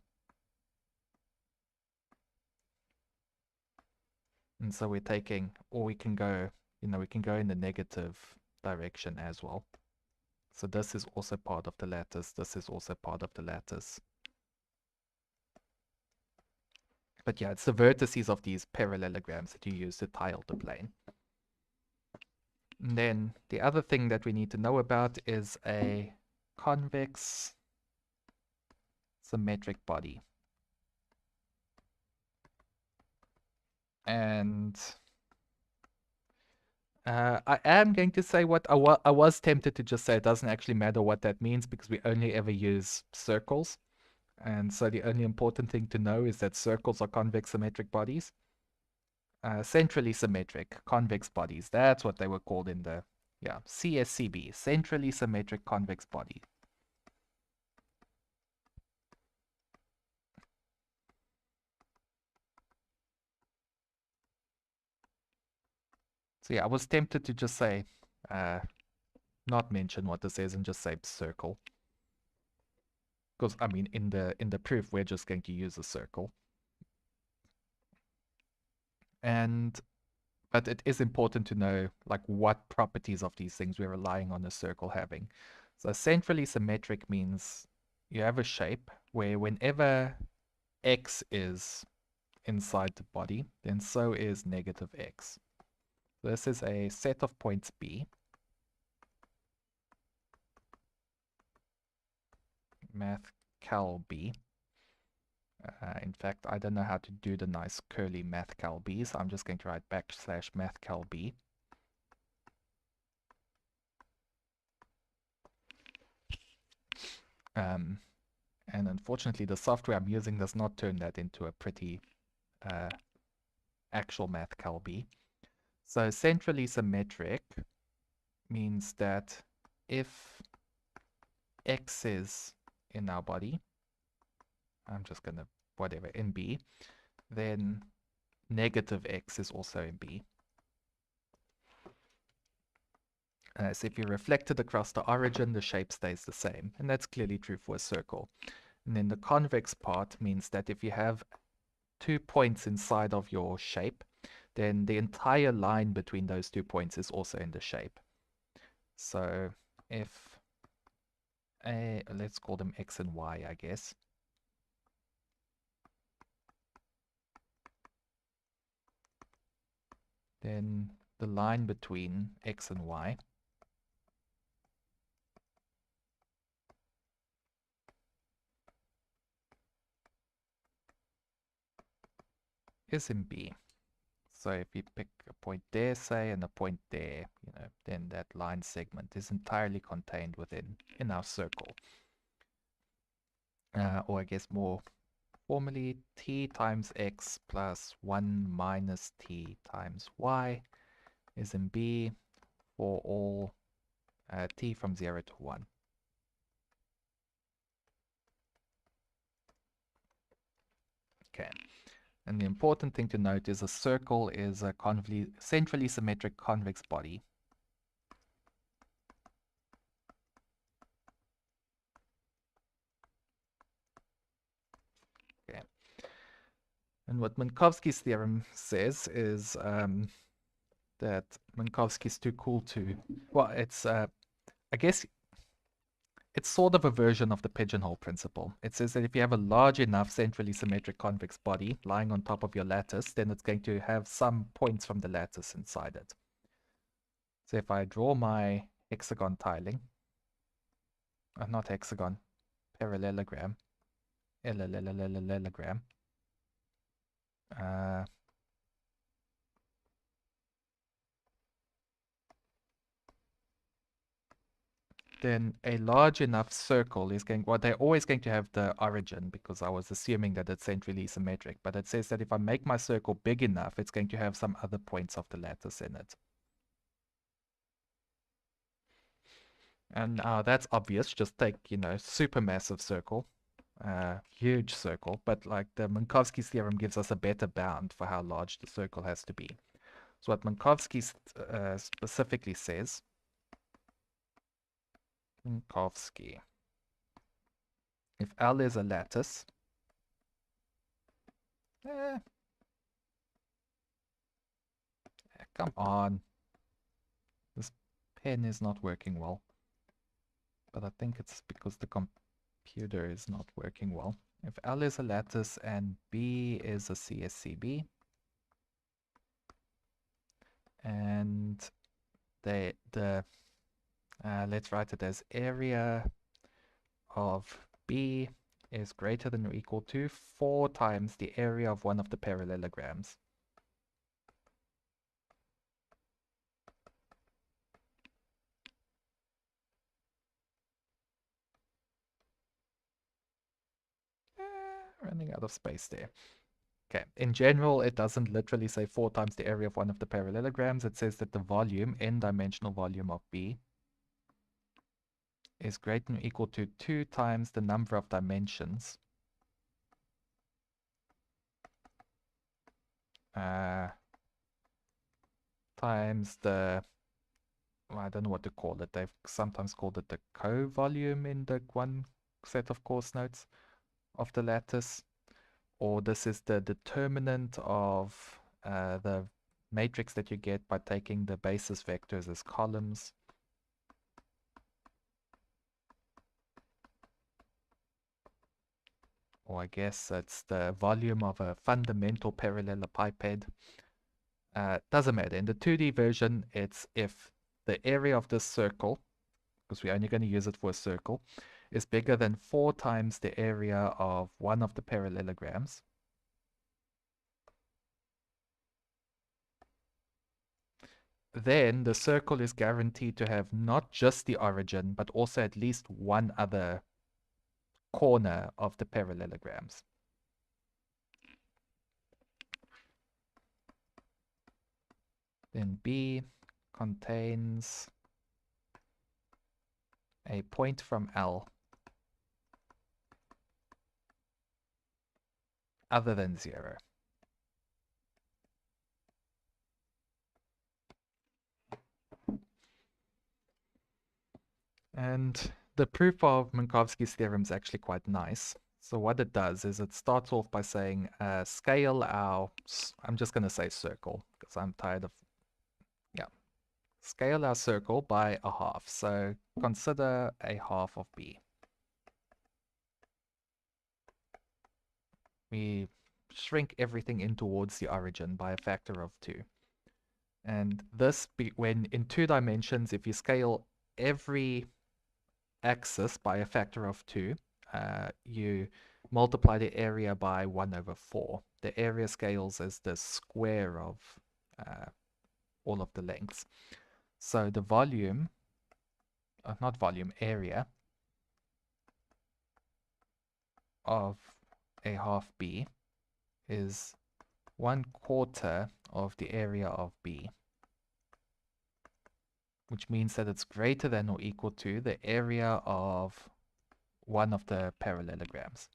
And so we're taking, or we can go, we can go in the negative direction as well. So this is also part of the lattice. This is also part of the lattice. But yeah, it's the vertices of these parallelograms that you use to tile the plane. And then the other thing that we need to know about is a convex symmetric body. And I am going to say what I was tempted to just say it doesn't actually matter what that means because we only ever use circles. And so the only important thing to know is that circles are convex symmetric bodies. Centrally symmetric convex bodies. That's what they were called in the, CSCB, centrally symmetric convex body. So yeah, I was tempted to just say, not mention what this is and just say circle. Because I mean, in the proof, we're just going to use a circle. But it is important to know like what properties of these things we're relying on a circle having. So centrally symmetric means you have a shape where whenever x is inside the body, then so is negative x. This is a set of points B. Math cal B. In fact, I don't know how to do the nice curly math cal B, so I'm just going to write / math cal B. And unfortunately, the software I'm using does not turn that into a pretty actual math cal B. So centrally symmetric means that if x is in our body, I'm just going to, whatever, in B, then negative x is also in B. So if you reflect it across the origin, the shape stays the same. And that's clearly true for a circle. And then the convex part means that if you have 2 points inside of your shape, then the entire line between those 2 points is also in the shape. So if let's call them x and y, I guess. Then the line between x and y is in B. So if you pick a point there, say, and a point there, then that line segment is entirely contained in our circle. Or I guess more formally, t times x plus 1 minus t times y is in B for all t from 0 to 1. Okay. And the important thing to note is a circle is a centrally symmetric convex body. Okay. And what Minkowski's theorem says is that Minkowski's too cool to... Well, it's... I guess it's sort of a version of the pigeonhole principle. It says that if you have a large enough centrally symmetric convex body lying on top of your lattice, then it's going to have some points from the lattice inside it. So if I draw my hexagon tiling, not hexagon, parallelogram, parallelogram, then a large enough circle is going, well, they're always going to have the origin because I was assuming that it's centrally symmetric, but it says that if I make my circle big enough, it's going to have some other points of the lattice in it. And that's obvious. Just take, supermassive circle, huge circle, but like the Minkowski's theorem gives us a better bound for how large the circle has to be. So what Minkowski specifically says, Minkowski, if L is a lattice, come on, this pen is not working well, but I think it's because the computer is not working well. If L is a lattice and B is a CSCB, and let's write it as area of B is greater than or equal to 4 times the area of one of the parallelograms. Running out of space there. Okay, in general, it doesn't literally say 4 times the area of one of the parallelograms. It says that the volume, n-dimensional volume of B, is greater than or equal to 2 times the number of dimensions times the, well, I don't know what to call it. They've sometimes called it the co-volume in the one set of course notes of the lattice, or this is the determinant of the matrix that you get by taking the basis vectors as columns. Or I guess it's the volume of a fundamental parallelepiped. Doesn't matter. In the 2D version, it's if the area of this circle, because we're only going to use it for a circle, is bigger than 4 times the area of one of the parallelograms, then the circle is guaranteed to have not just the origin, but also at least one other corner of the parallelograms. Then B contains a point from L other than 0. And the proof of Minkowski's theorem is actually quite nice. So what it does is it starts off by saying scale our, I'm just going to say circle because I'm tired of, yeah, scale our circle by a half. So consider a half of B. We shrink everything in towards the origin by a factor of 2. And this, when in 2 dimensions, if you scale every axis by a factor of 2, you multiply the area by 1 over 4. The area scales as the square of all of the lengths. So the volume, not volume, area of a half B is 1/4 of the area of B, which means that it's greater than or equal to the area of one of the parallelograms.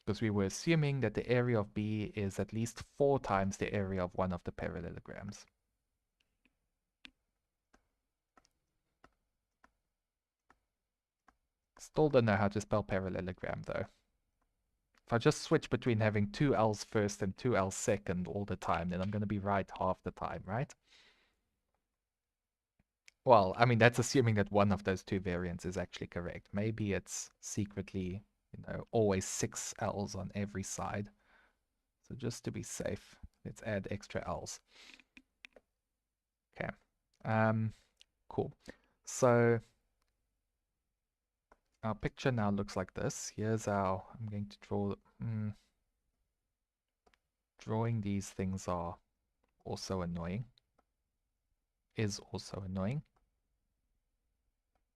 Because we were assuming that the area of B is at least 4 times the area of one of the parallelograms. Still don't know how to spell parallelogram though. If I just switch between having 2 L's first and 2 L's second all the time, then I'm going to be right half the time, right? Well, I mean, that's assuming that one of those 2 variants is actually correct. Maybe it's secretly, always 6 L's on every side. So just to be safe, let's add extra L's. Okay. Cool. So our picture now looks like this. Here's our, I'm going to draw, drawing these things are also annoying. Is also annoying.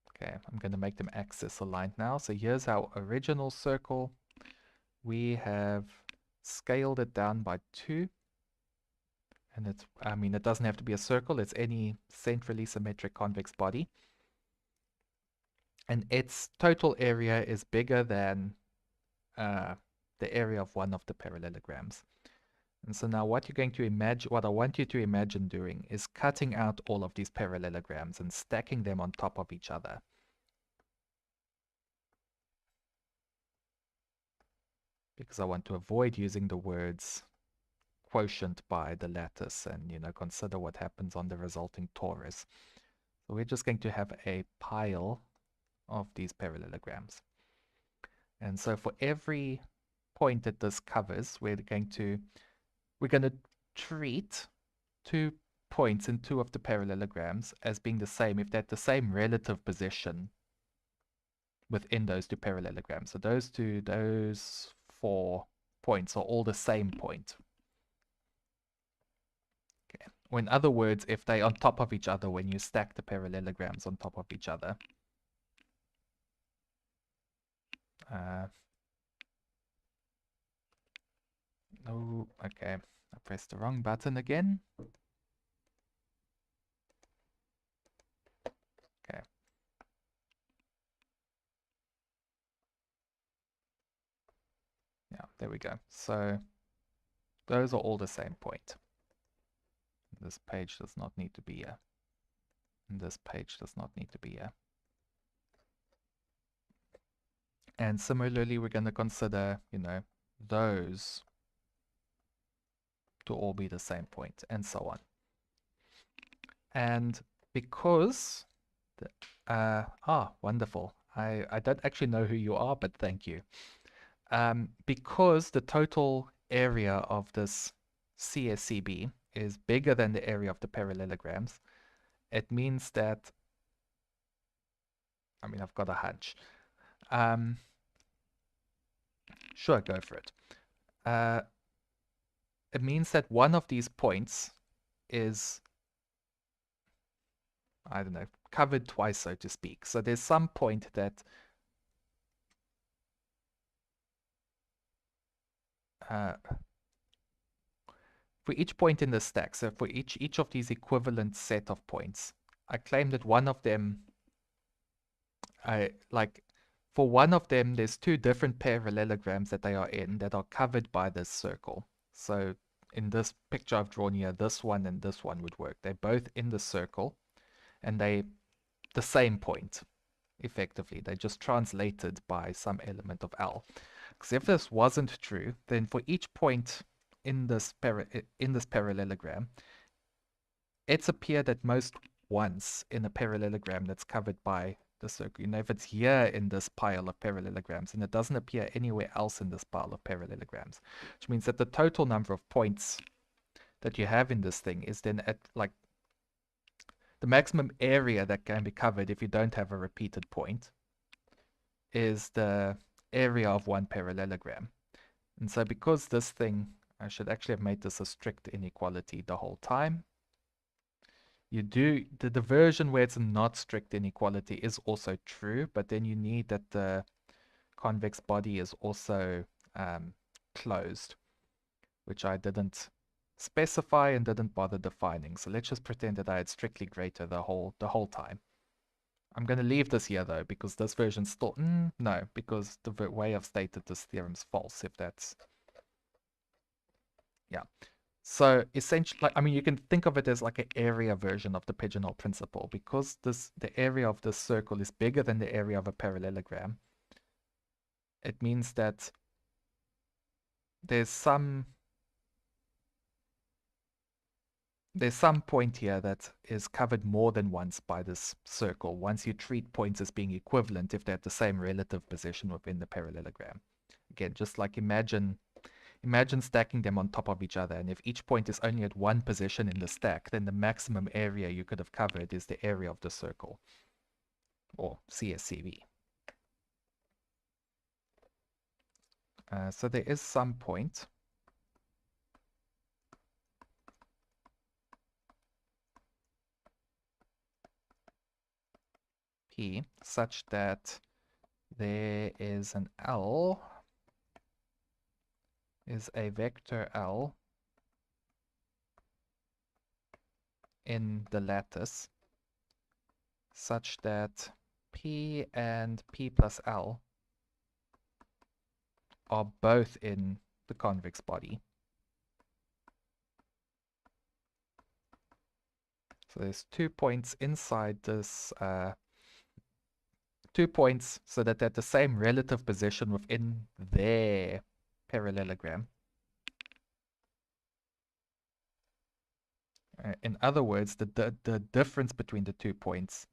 Okay, I'm going to make them axis aligned now. So here's our original circle. We have scaled it down by 2. And it's, I mean, it doesn't have to be a circle. It's any centrally symmetric convex body. And its total area is bigger than the area of one of the parallelograms. And so now what you're going to imagine, what I want you to imagine doing is cutting out all of these parallelograms and stacking them on top of each other. Because I want to avoid using the words quotient by the lattice and, consider what happens on the resulting torus. So we're just going to have a pile of these parallelograms. And so for every point that this covers, we're going to treat 2 points in 2 of the parallelograms as being the same if they're at the same relative position within those 2 parallelograms. So those 4 points are all the same point. Okay. Or in other words, if they're on top of each other when you stack the parallelograms on top of each other. Oh, okay. I pressed the wrong button again. Okay. Yeah, there we go. So those are all the same point. This page does not need to be a. And this page does not need to be a. And similarly, we're going to consider, those to all be the same point, and so on. And because, wonderful. I don't actually know who you are, but thank you. Because the total area of this CSCB is bigger than the area of the parallelograms, it means that, I've got a hunch. Sure, go for it. It means that one of these points is, I don't know, covered twice, so to speak. So there's some point that for each point in the stack, so for each of these equivalent set of points, I claim that one of them, for one of them, there's two different parallelograms that they are in that are covered by this circle. So in this picture I've drawn here, this one and this one would work. They're both in the circle, and they the same point, effectively. They just translated by some element of L. Because if this wasn't true, then for each point in this parallelogram, it's appeared at most once in a parallelogram that's covered by the circle. If it's here in this pile of parallelograms, and it doesn't appear anywhere else in this pile of parallelograms, which means that the total number of points that you have in this thing is then at the maximum area that can be covered if you don't have a repeated point is the area of one parallelogram. And so because this thing, I should actually have made this a strict inequality the whole time. You do, the version where it's not strict inequality is also true, but then you need that the convex body is also closed, which I didn't specify and didn't bother defining. So let's just pretend that I had strictly greater the whole time. I'm going to leave this here though, because this version still, no, because the way I've stated this theorem is false, if that's, yeah. So essentially, you can think of it as like an area version of the pigeonhole principle, because the area of this circle is bigger than the area of a parallelogram. It means that there's some point here that is covered more than once by this circle, once you treat points as being equivalent if they're at the same relative position within the parallelogram. Again, just like imagine stacking them on top of each other, and if each point is only at one position in the stack, then the maximum area you could have covered is the area of the circle, or CSCV. So there is some point P such that there is an L, is a vector L in the lattice such that P and P plus L are both in the convex body. So there's 2 points inside this, 2 points so that they're at the same relative position within their parallelogram. In other words, the difference between the 2 points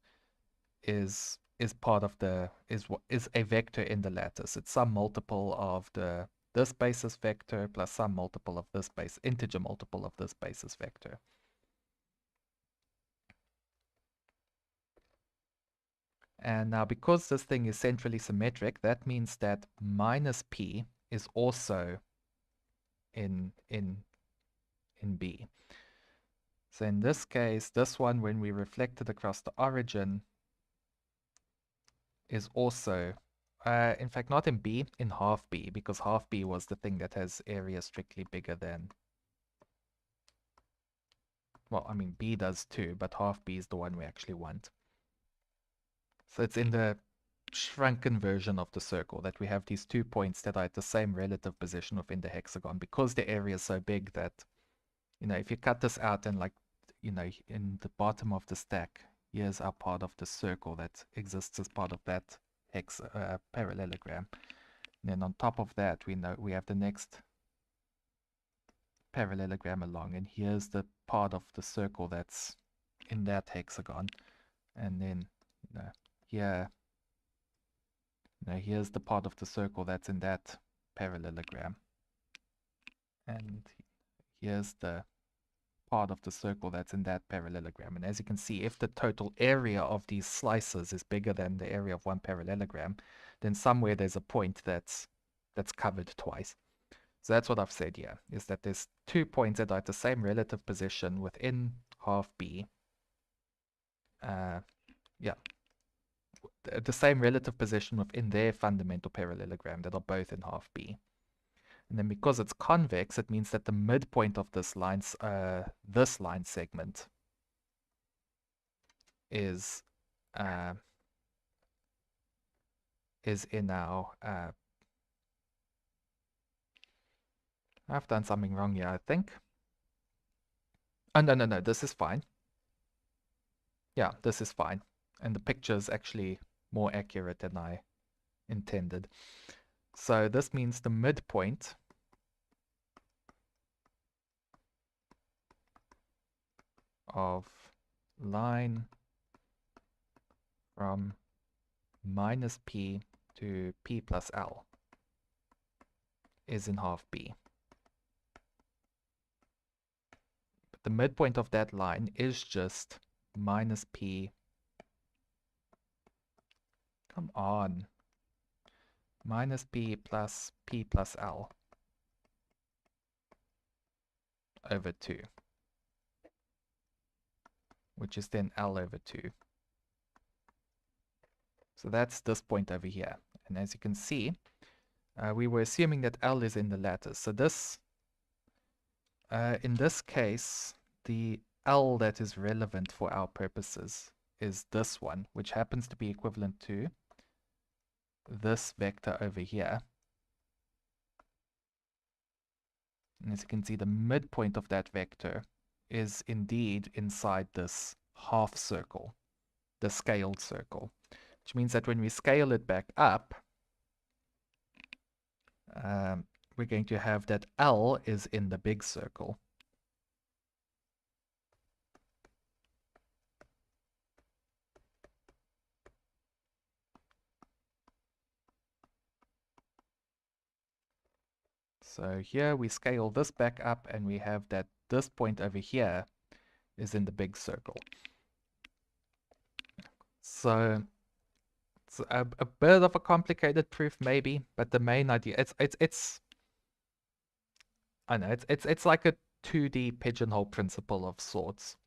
is part of the is a vector in the lattice. It's some multiple of this basis vector plus some multiple of this integer multiple of this basis vector. And now because this thing is centrally symmetric, that means that minus P is also in B. So in this case, this one, when we reflect it across the origin, is also, in fact, not in B, in half B, because half B was the thing that has area strictly bigger than, well, B does too, but half B is the one we actually want. So it's in the shrunken version of the circle that we have these 2 points that are at the same relative position within the hexagon, because the area is so big that, if you cut this out and in the bottom of the stack, here's our part of the circle that exists as part of that parallelogram. And then on top of that, we know we have the next parallelogram along, and here's the part of the circle that's in that hexagon, and then here, here's the part of the circle that's in that parallelogram, and here's the part of the circle that's in that parallelogram. And as you can see, if the total area of these slices is bigger than the area of one parallelogram, then somewhere there's a point that's covered twice. So that's what I've said here, is that there's 2 points that are at the same relative position within half B. Yeah, the same relative position within their fundamental parallelogram that are both in half B. And then because it's convex, it means that the midpoint of this line segment is in our I've done something wrong here, I think. Oh, no, this is fine. Yeah, this is fine. And the picture is actually more accurate than I intended. So this means the midpoint of line from minus P to P plus L is in half B. But the midpoint of that line is just minus P. Come on. Minus P plus L over 2, which is then L over 2. So that's this point over here. And as you can see, we were assuming that L is in the lattice. So this, in this case, the L that is relevant for our purposes is this one, which happens to be equivalent to this vector over here. And as you can see, the midpoint of that vector is indeed inside this half circle, the scaled circle, which means that when we scale it back up, we're going to have that L is in the big circle. So here we scale this back up and we have that this point over here is in the big circle. So it's a bit of a complicated proof maybe, but the main idea, I know, it's like a 2D pigeonhole principle of sorts.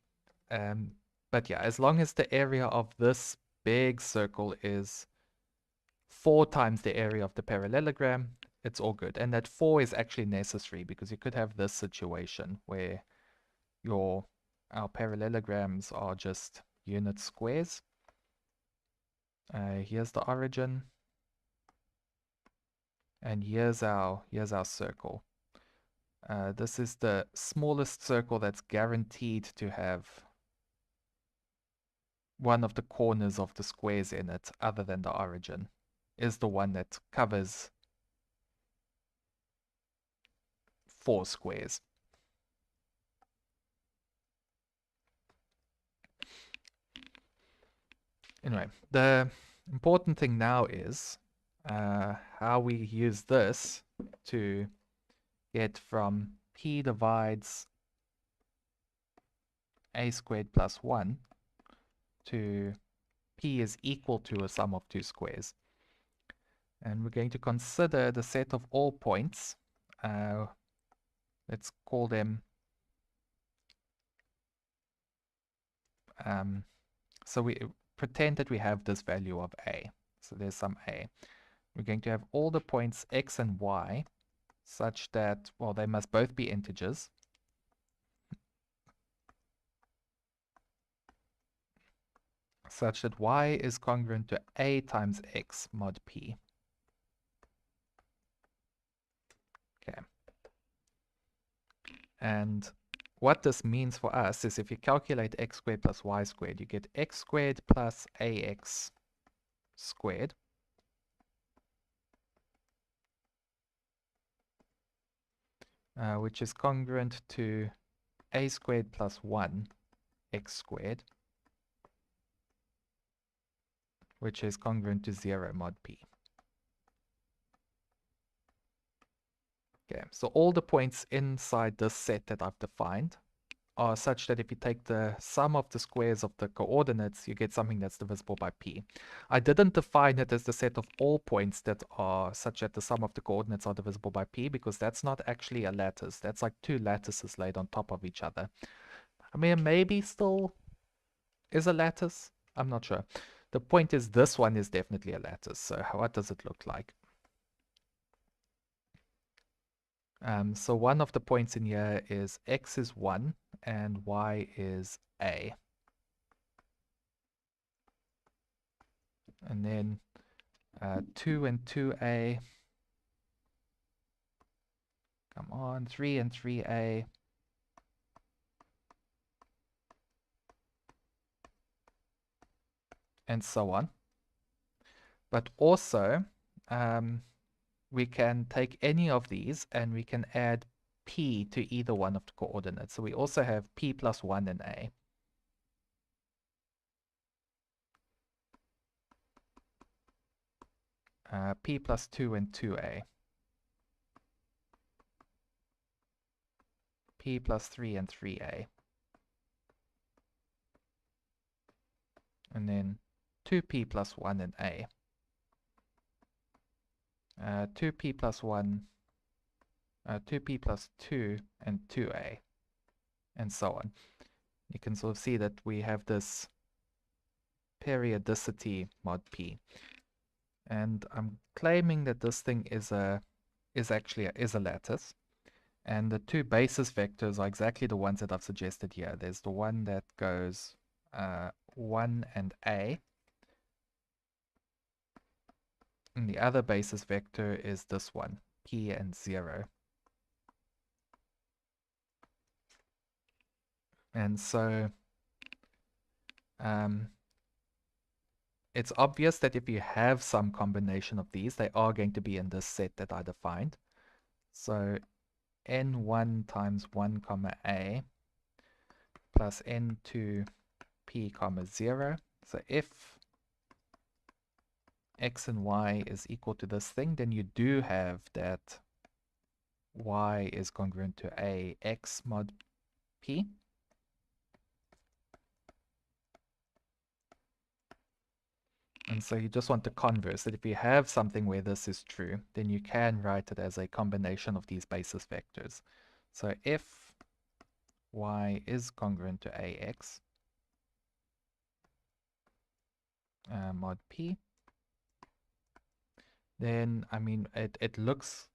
But yeah, as long as the area of this big circle is 4 times the area of the parallelogram, it's all good. And that 4 is actually necessary because you could have this situation where our parallelograms are just unit squares. Here's the origin, and here's our circle. This is the smallest circle that's guaranteed to have one of the corners of the squares in it, other than the origin, is the one that covers 4 squares. Anyway, the important thing now is how we use this to get from P divides a squared plus 1 to P is equal to a sum of 2 squares. And we're going to consider the set of all points. Let's call them, so we pretend that we have this value of a. So there's some a. We're going to have all the points x and y such that, well, they must both be integers. Such that y is congruent to a times x mod p. Okay. And what this means for us is if you calculate x squared plus y squared, you get x squared plus ax squared. which is congruent to a squared plus 1 x squared, which is congruent to 0 mod p. Okay, so all the points inside this set that I've defined are such that if you take the sum of the squares of the coordinates, you get something that's divisible by p. I didn't define it as the set of all points that are such that the sum of the coordinates are divisible by p, because that's not actually a lattice. That's like two lattices laid on top of each other. I mean, maybe still is a lattice. I'm not sure. The point is this one is definitely a lattice. So what does it look like? So one of the points in here is x is 1 and y is a. And then 2 and 2a. Come on, 3 and 3a. And so on. But also, we can take any of these and we can add p to either one of the coordinates. So we also have p plus 1 and a. P plus 2 and 2a. P plus 3 and 3a. And then 2p plus 1 and a. 2p plus 1, 2p plus 2 and 2a, and so on. You can sort of see that we have this periodicity mod p. And I'm claiming that this thing is actually a lattice. And the two basis vectors are exactly the ones that I've suggested here. There's the one that goes 1 and a. And the other basis vector is this one, p and 0. And so it's obvious that if you have some combination of these, they are going to be in this set that I defined. So n1 times 1 comma a plus n2 p comma 0. So if x and y is equal to this thing, then you do have that y is congruent to a x mod p. And so you just want the converse, that if you have something where this is true, then you can write it as a combination of these basis vectors. So if y is congruent to ax mod p, then, I mean, it looks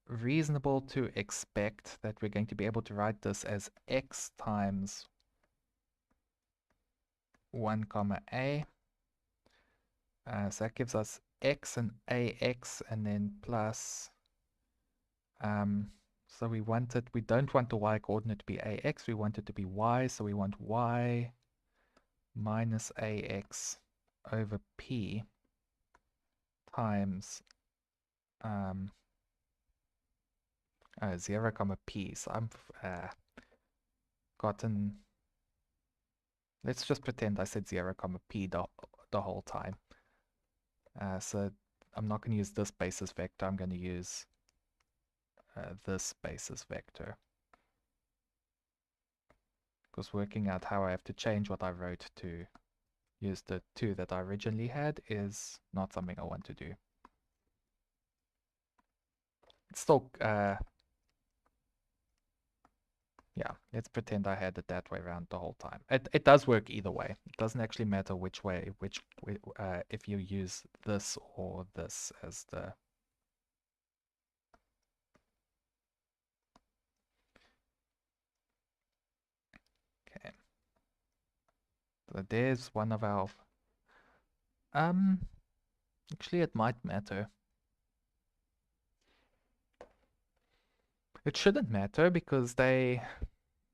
reasonable to expect that we're going to be able to write this as x times 1 comma a. So that gives us x and ax, and then plus, so we don't want the y coordinate to be ax, we want it to be y, so we want y minus ax over p times 0 comma p. So I'm let's just pretend I said 0 comma p the whole time. So I'm not going to use this basis vector, I'm going to use this basis vector. Because working out how I have to change what I wrote to use the 2 that I originally had is not something I want to do. It's still, yeah, let's pretend I had it that way around the whole time. It does work either way. It doesn't actually matter which way, if you use this or this as the... Okay. So there's one of our... Actually, it might matter. It shouldn't matter because the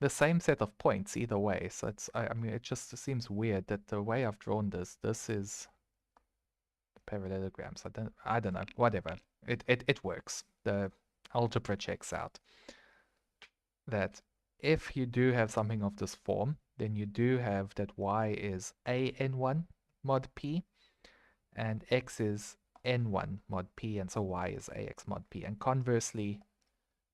same set of points either way. So it's, I mean, it just seems weird that the way I've drawn this is the parallelograms. I don't know, whatever. It works. The algebra checks out. that if you do have something of this form, then you do have that y is an1 mod p, and x is n1 mod p, and so y is ax mod p. And conversely,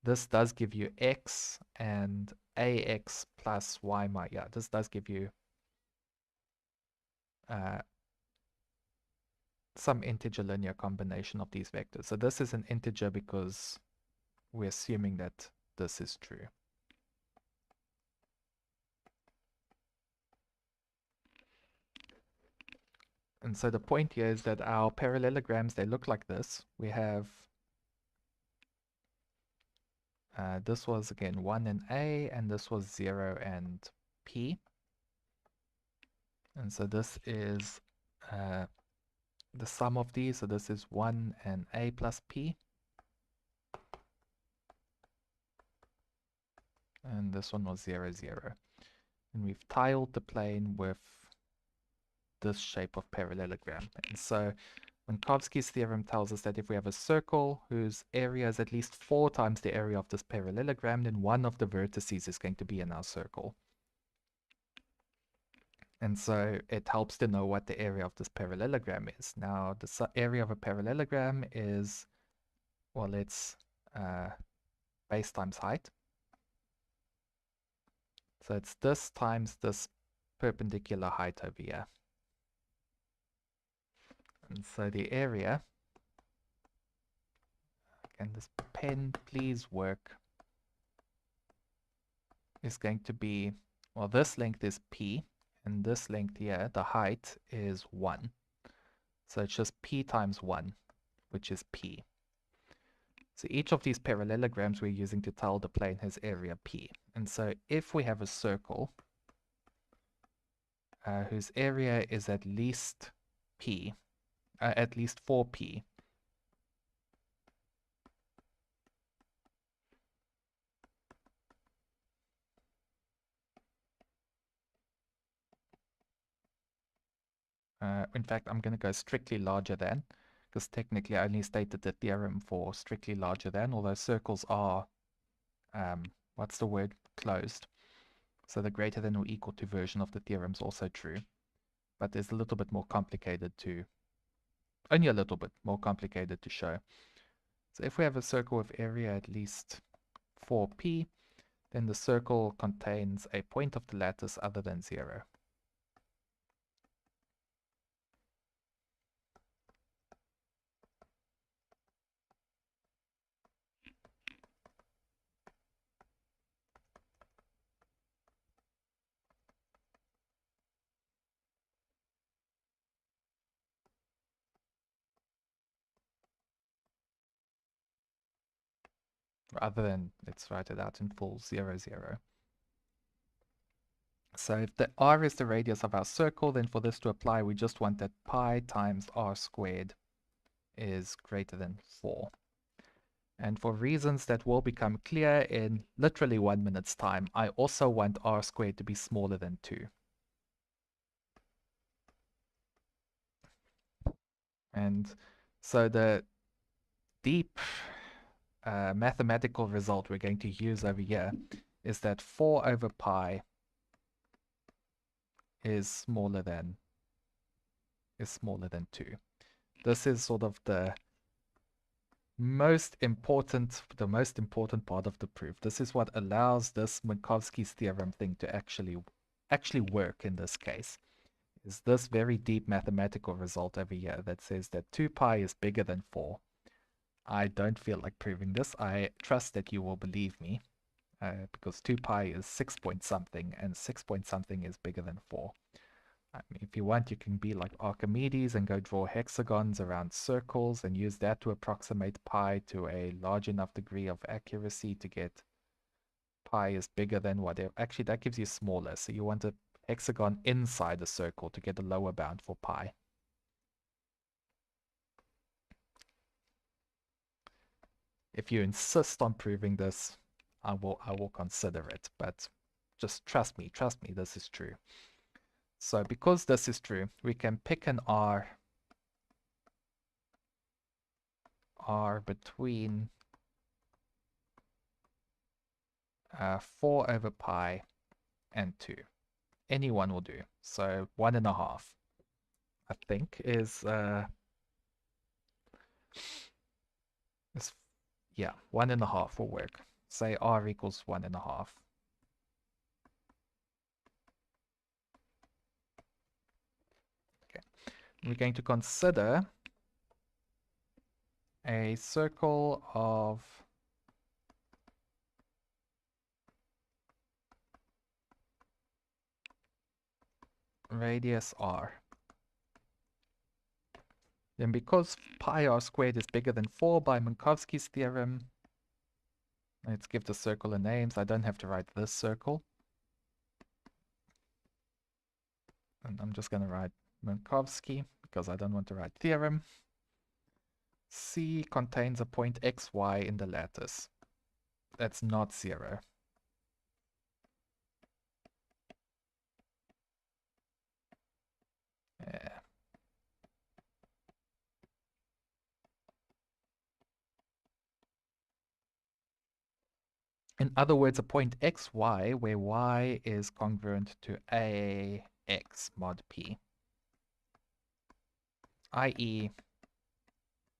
this does give you x and ax plus y mod, yeah, this does give you some integer linear combination of these vectors. So this is an integer because we're assuming that this is true. And so the point here is that our parallelograms, they look like this. We have, this was again 1 and A, and this was 0 and P. And so this is the sum of these. So this is 1 and A plus P. And this one was 0, 0. And we've tiled the plane with this shape of parallelogram. And so Minkowski's theorem tells us that if we have a circle whose area is at least 4 times the area of this parallelogram, then one of the vertices is going to be in our circle. And so it helps to know what the area of this parallelogram is. Now, the area of a parallelogram is, well, it's base times height. So it's this times this perpendicular height over here. And so the area, can this pen please work, is going to be, well, this length is P, and this length here, the height, is 1. So it's just P times 1, which is P. So each of these parallelograms we're using to tile the plane has area P. And so if we have a circle whose area is at least P, at least 4P, in fact, I'm going to go strictly larger than, because technically I only stated the theorem for strictly larger than, although circles are, what's the word, closed. So the greater than or equal to version of the theorem is also true. But it's a little bit more complicated to, only a little bit more complicated to show. So if we have a circle with area at least 4P, then the circle contains a point of the lattice other than 0. Rather than, let's write it out in full, 0, 0. So if the r is the radius of our circle, then for this to apply, we just want that pi times r squared is greater than 4. And for reasons that will become clear in literally 1 minute's time, I also want r squared to be smaller than 2. And so the deep mathematical result we're going to use over here is that 4 over pi is smaller than 2. This is sort of the most important part of the proof. This is what allows this Minkowski's theorem thing to actually work in this case. Is this very deep mathematical result over here that says that 2 pi is bigger than 4. I don't feel like proving this. I trust that you will believe me, because 2 pi is 6 point something, and 6 point something is bigger than 4. I mean, if you want, you can be like Archimedes and go draw hexagons around circles and use that to approximate pi to a large enough degree of accuracy to get pi is bigger than whatever. Actually, that gives you smaller. So you want a hexagon inside a circle to get a lower bound for pi. If you insist on proving this, I will consider it, but just trust me, this is true. So because this is true, we can pick an r between 4 over pi and 2. Any one will do. So 1.5, I think, is yeah, 1.5 will work. Say r equals 1.5. Okay, we're going to consider a circle of radius r. Then because pi r squared is bigger than 4 by Minkowski's theorem, let's give the circle a name, so I don't have to write this circle. And I'm just going to write Minkowski because I don't want to write theorem. C contains a point xy in the lattice. That's not 0. Yeah. In other words, a point xy where y is congruent to ax mod p, i.e.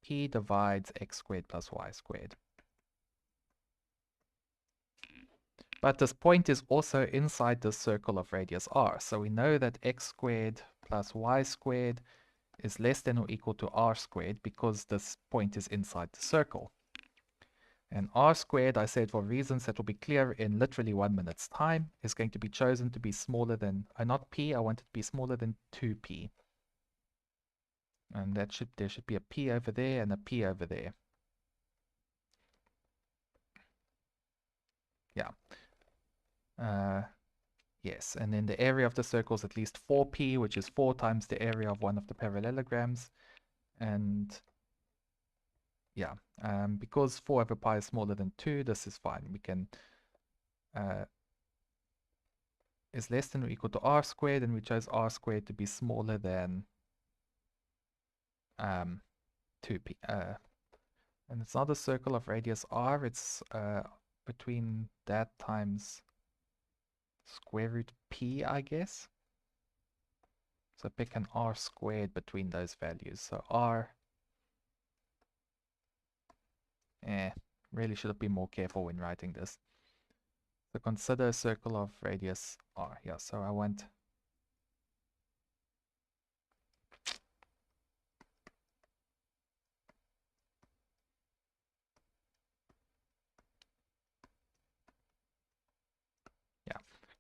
p divides x squared plus y squared. But this point is also inside the circle of radius r, so we know that x squared plus y squared is less than or equal to r squared because this point is inside the circle. And r squared, I said for reasons that will be clear in literally 1 minute's time, is going to be chosen to be smaller than, not p, I want it to be smaller than 2p. And there should be a p over there and a p over there. Yeah. Yes, and then the area of the circle is at least 4p, which is 4 times the area of one of the parallelograms. And yeah, because 4 over pi is smaller than 2, this is fine. We can is less than or equal to r squared, and we chose r squared to be smaller than 2p. And it's not a circle of radius r, it's between that times square root p, I guess. So pick an r squared between those values. So r, really should have been more careful when writing this. So consider a circle of radius r. Yeah, so I want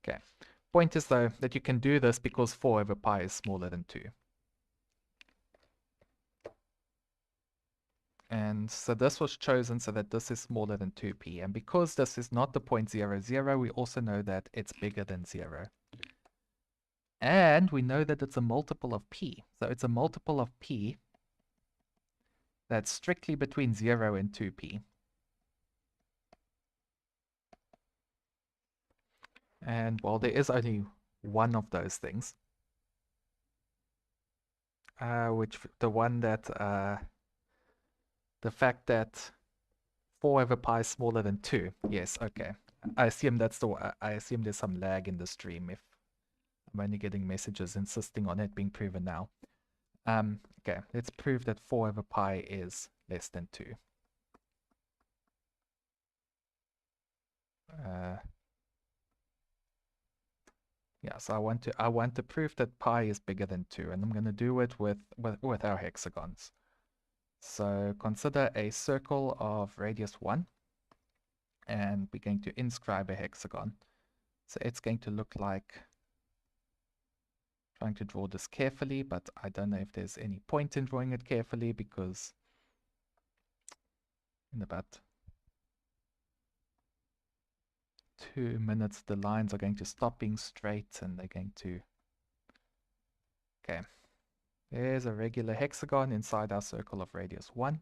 okay. Point is though that you can do this because 4 over pi is smaller than 2. And so this was chosen so that this is smaller than 2p. And because this is not the point 0, 0, we also know that it's bigger than 0. And we know that it's a multiple of p. So it's a multiple of p that's strictly between 0 and 2p. And well, there is only one of those things. The one that, the fact that 4 over pi is smaller than 2. Yes, okay. I assume I assume there's some lag in the stream if I'm only getting messages insisting on it being proven now. Okay, let's prove that 4 over pi is less than 2. Yeah, so I want to prove that pi is bigger than 2, and I'm going to do it with our hexagons. So consider a circle of radius 1, and we're going to inscribe a hexagon. So it's going to look like, trying to draw this carefully, but I don't know if there's any point in drawing it carefully because in about 2 minutes the lines are going to stop being straight and they're going to... Okay, there's a regular hexagon inside our circle of radius 1.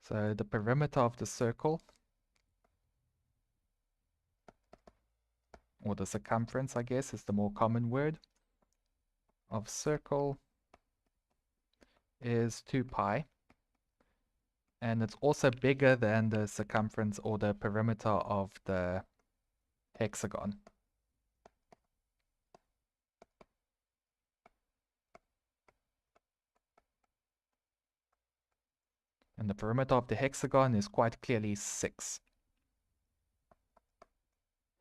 So the perimeter of the circle, or the circumference, I guess, is the more common word, of circle is 2 pi. And it's also bigger than the circumference or the perimeter of the hexagon. And the perimeter of the hexagon is quite clearly 6.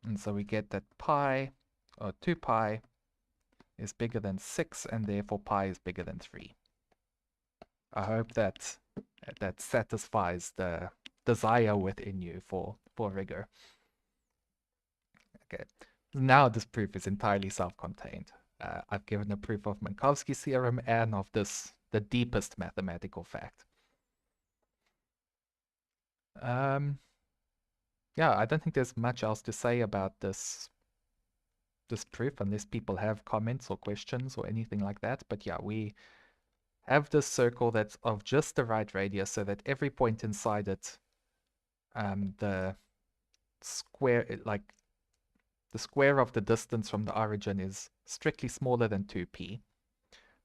And so we get that pi, or 2 pi, is bigger than 6, and therefore pi is bigger than 3. I hope that satisfies the desire within you for rigor. Okay, now this proof is entirely self-contained. I've given a proof of Minkowski's theorem and of the deepest mathematical fact. Yeah, I don't think there's much else to say about this proof unless people have comments or questions or anything like that. But yeah, we have this circle that's of just the right radius so that every point inside it, the square, the square of the distance from the origin is strictly smaller than 2p.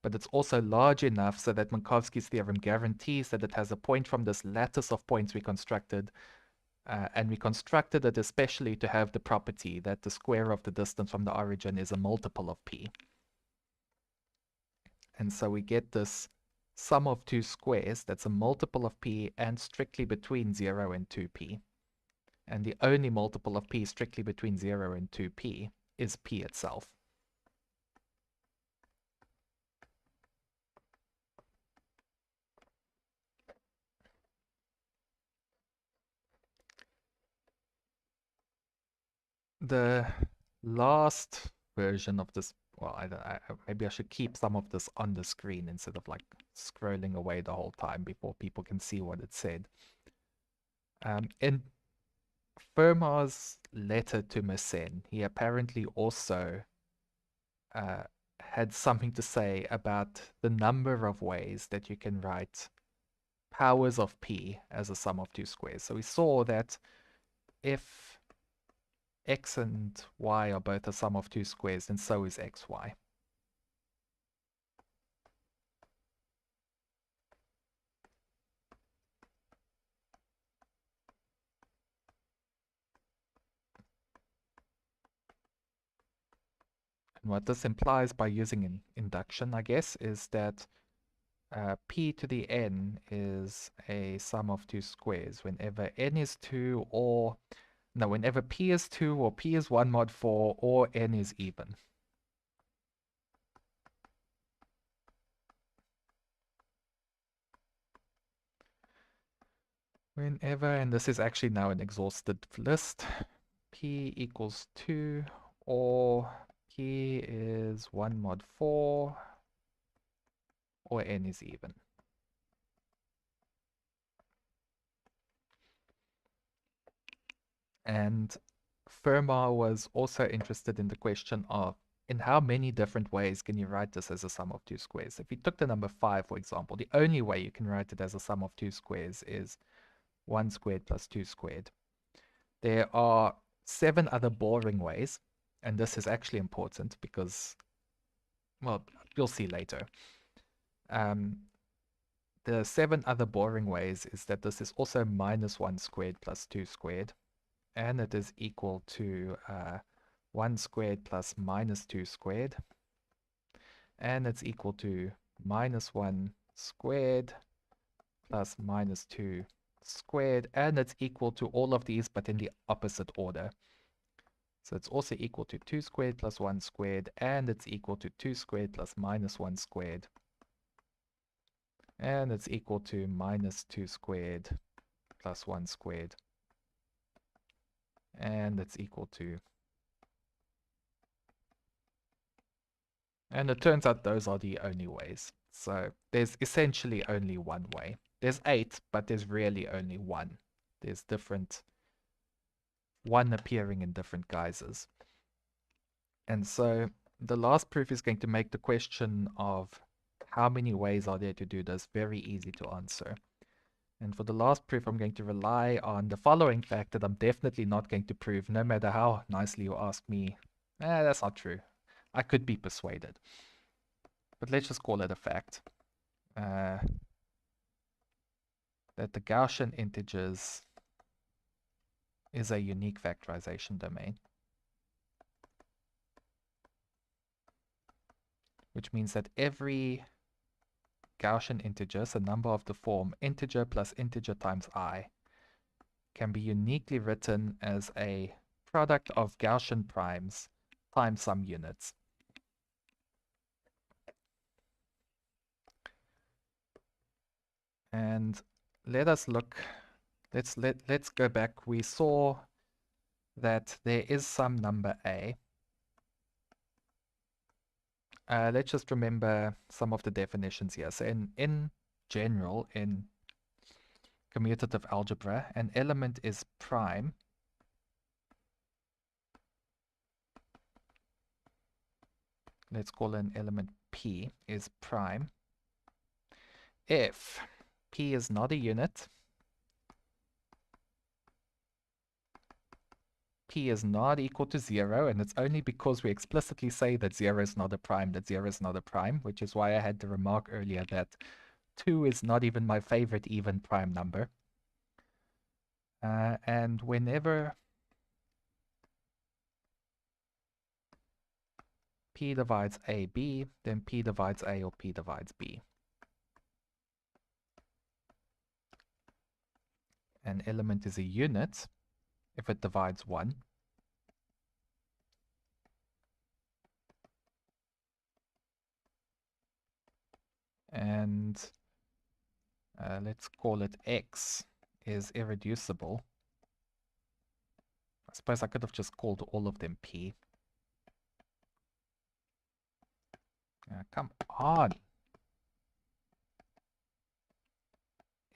But it's also large enough so that Minkowski's theorem guarantees that it has a point from this lattice of points we constructed. And we constructed it especially to have the property that the square of the distance from the origin is a multiple of p. And so we get this sum of two squares that's a multiple of p and strictly between 0 and 2p. And the only multiple of p strictly between 0 and 2p is p itself. The last version of this, well, maybe I should keep some of this on the screen instead of like scrolling away the whole time before people can see what it said. In Fermat's letter to Mersenne, he apparently also had something to say about the number of ways that you can write powers of p as a sum of two squares. So we saw that if x and y are both a sum of two squares, then so is xy. And what this implies by using an induction, I guess, is that p to the n is a sum of two squares whenever n is 2 or no, whenever p is 2 or p is 1 mod 4 or n is even. Whenever, and this is actually now an exhausted list, p equals 2 or p is 1 mod 4 or n is even. And Fermat was also interested in the question of in how many different ways can you write this as a sum of two squares. If you took the number 5, for example, the only way you can write it as a sum of two squares is 1 squared plus 2 squared. There are 7 other boring ways, and this is actually important because, well, you'll see later. The 7 other boring ways is that this is also minus 1 squared plus 2 squared, and it is equal to 1 squared plus minus 2 squared, and it's equal to minus 1 squared plus minus 2 squared, and it's equal to all of these but in the opposite order. So it's also equal to 2 squared plus 1 squared, and it's equal to 2 squared plus minus 1 squared, and it's equal to minus 2 squared plus 1 squared, and it's equal to, and it turns out those are the only ways. So there's essentially only one way. There's 8, but there's really only one. There's one appearing in different guises. And so the last proof is going to make the question of how many ways are there to do this very easy to answer. And for the last proof, I'm going to rely on the following fact that I'm definitely not going to prove, no matter how nicely you ask me. That's not true. I could be persuaded. But let's just call it a fact. that the Gaussian integers is a unique factorization domain, which means that every Gaussian integer, so number of the form integer plus integer times I, can be uniquely written as a product of Gaussian primes times some units. And let us look, let's go back. We saw that there is some number A. Let's just remember some of the definitions here. So in general, in commutative algebra, an element is prime let's call an element P is prime if P is not a unit, P is not equal to 0, and it's only because we explicitly say that 0 is not a prime that 0 is not a prime, which is why I had to remark earlier that 2 is not even my favorite even prime number. And whenever P divides AB, then P divides A or P divides B. An element is a unit if it divides 1. And let's call it X is irreducible. I suppose I could have just called all of them P. Come on.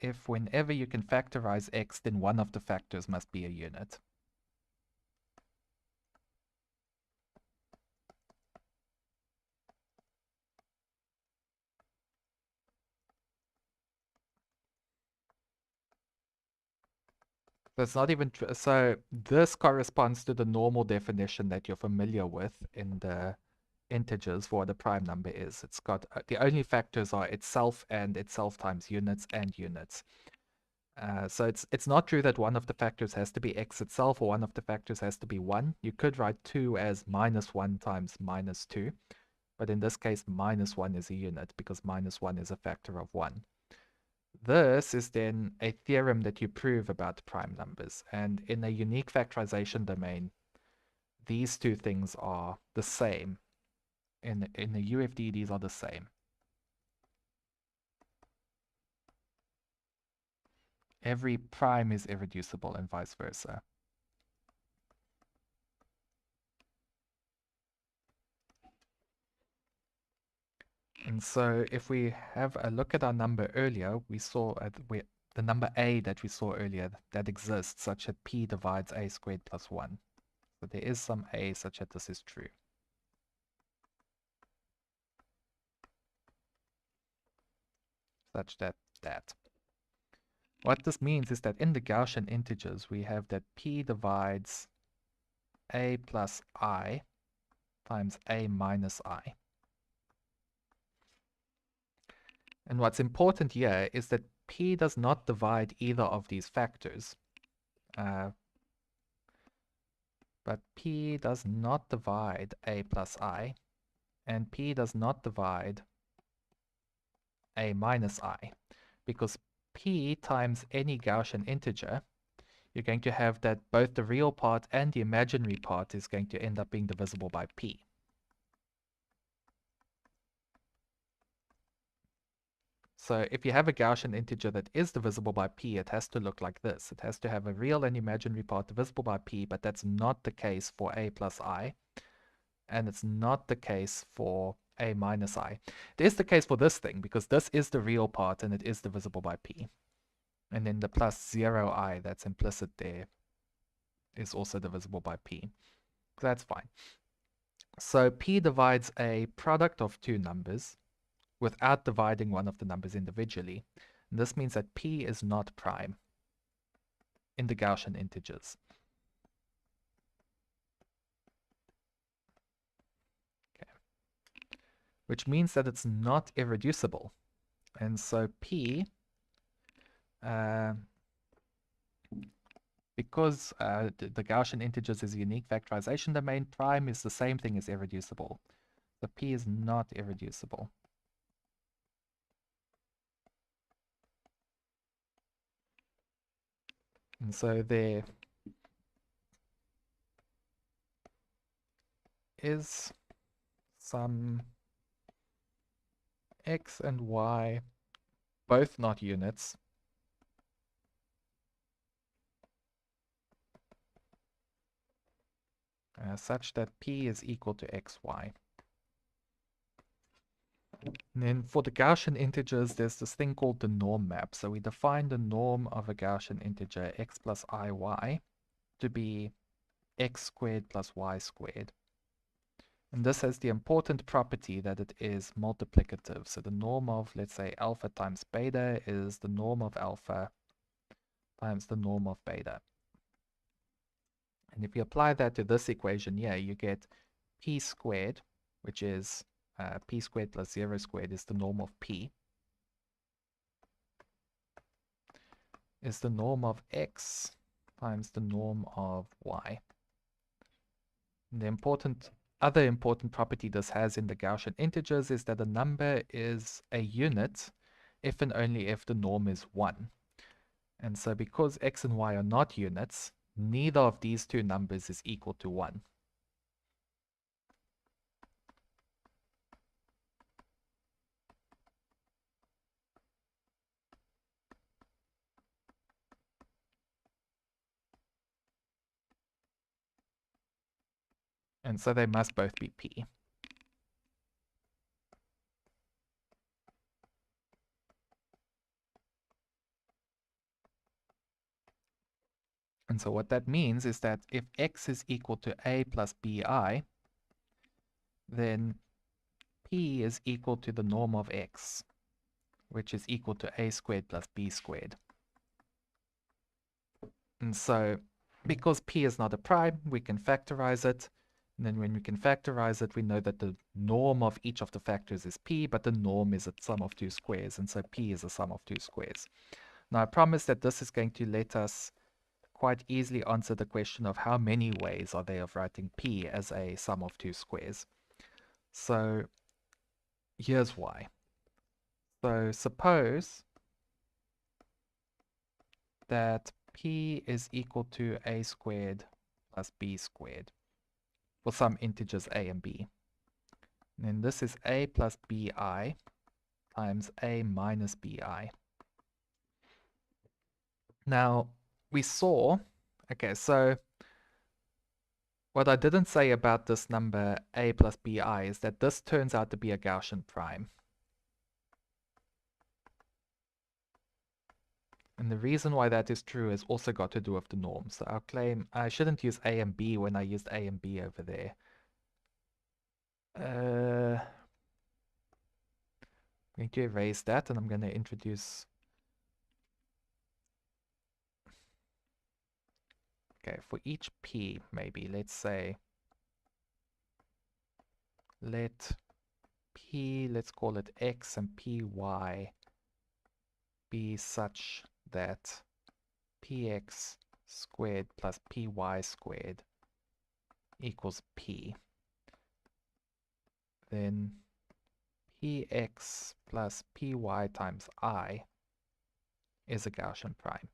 If whenever you can factorize X, then one of the factors must be a unit. So it's not even true. So this corresponds to the normal definition that you're familiar with in the integers for what a prime number is. It's got the only factors are itself and itself times units and units. So it's not true that one of the factors has to be X itself or one of the factors has to be 1. You could write 2 as minus 1 times minus 2. But in this case, minus 1 is a unit because minus 1 is a factor of 1. This is then a theorem that you prove about prime numbers. And in a unique factorization domain, these two things are the same. In the UFD, these are the same. Every prime is irreducible and vice versa. And so if we have a look at our number earlier, we saw the number A that we saw earlier that exists such that P divides A squared plus 1. So there is some A such that this is true. Such that that. What this means is that in the Gaussian integers, we have that P divides A plus I times A minus I. And what's important here is that P does not divide either of these factors. But P does not divide A plus I, and P does not divide A minus I, because P times any Gaussian integer, you're going to have that both the real part and the imaginary part is going to end up being divisible by P. So if you have a Gaussian integer that is divisible by P, it has to look like this. It has to have a real and imaginary part divisible by P, but that's not the case for A plus I. And it's not the case for A minus I. It is the case for this thing, because this is the real part and it is divisible by P. And then the plus 0i that's implicit there is also divisible by P. That's fine. So P divides a product of two numbers without dividing one of the numbers individually. And this means that P is not prime in the Gaussian integers. Okay. Which means that it's not irreducible. And so P, because the Gaussian integers is a unique factorization domain, prime is the same thing as irreducible. So P is not irreducible. And so there is some x and y, both not units, such that P is equal to xy. And then for the Gaussian integers, there's this thing called the norm map. So we define the norm of a Gaussian integer x plus iy to be x squared plus y squared. And this has the important property that it is multiplicative. So the norm of, let's say, alpha times beta is the norm of alpha times the norm of beta. And if you apply that to this equation here, you get p squared, which is p squared plus 0 squared is the norm of p, is the norm of x times the norm of y. And the other important property this has in the Gaussian integers is that a number is a unit if and only if the norm is 1. And so because x and y are not units, neither of these two numbers is equal to 1. And so they must both be p. And so what that means is that if x is equal to a plus bi, then p is equal to the norm of x, which is equal to a squared plus b squared. And so because p is not a prime, we can factorize it. And then when we can factorize it, we know that the norm of each of the factors is p, but the norm is a sum of two squares. And so p is a sum of two squares. Now I promise that this is going to let us quite easily answer the question of how many ways are there of writing p as a sum of two squares. So here's why. So suppose that p is equal to a squared plus b squared for some integers a and b. And then this is a plus bi times a minus bi. Now we saw, okay, so what I didn't say about this number a plus bi is that this turns out to be a Gaussian prime. And the reason why that is true is also got to do with the norm. So I'll claim I shouldn't use a and b when I used a and b over there. I'm going to erase that and I'm going to introduce... Okay, for each p, maybe, let's say, let p, let's call it x, and py be such that px squared plus py squared equals p. Then px plus py times I is a Gaussian prime.